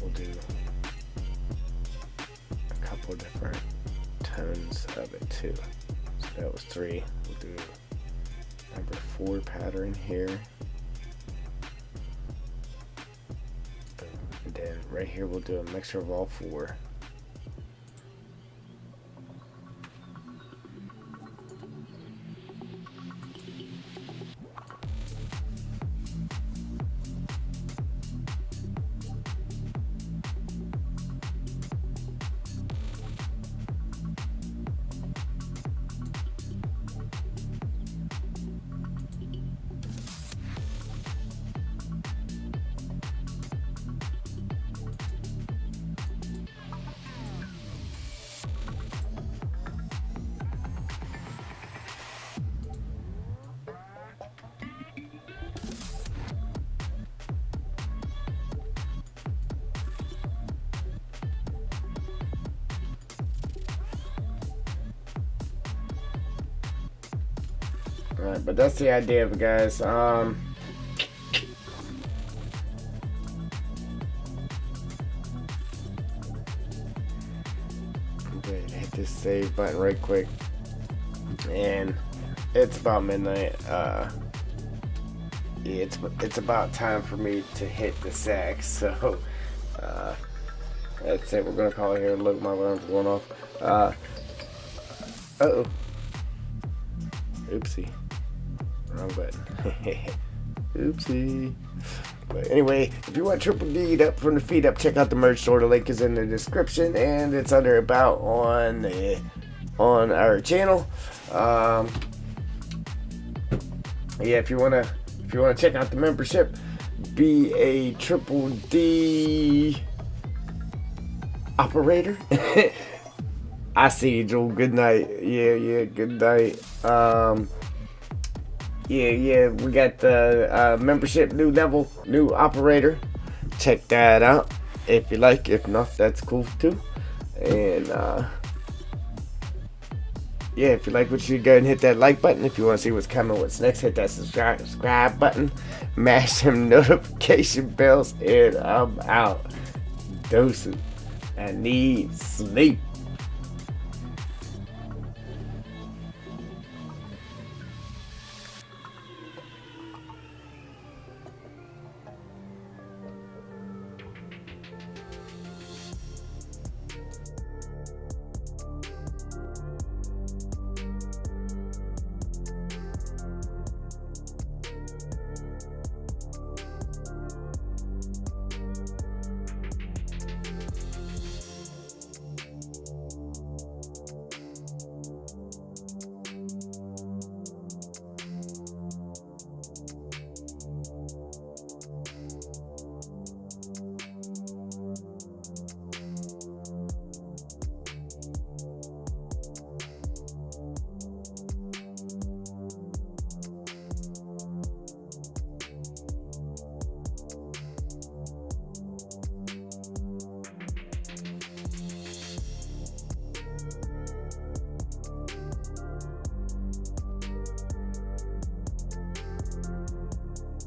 We'll do a couple different tones of it too. So that was 3. We'll do number 4 pattern here. And then right here we'll do a mixture of all 4. Alright, but that's the idea of it, guys. Okay, hit this save button right quick. And it's about midnight. Yeah, it's about time for me to hit the sack. So that's it. We're gonna call it here. Look, my alarm's going off. Uh-oh. Oopsie. Wrong button. Oopsie. But anyway, if you want Triple D'd up from the feet up, check out the merch store. The link is in the description, and it's under about on our channel. Yeah, if you wanna check out the membership, be a Triple D operator. I see you, Joel. Good night. Yeah, good night. Yeah, we got the membership, new level, new operator. Check that out if you like. If not, that's cool too. And yeah, if you like what you do, go ahead and hit that like button. If you want to see what's coming, what's next, hit that subscribe button. Mash them notification bells, and I'm out. Doses. I need sleep.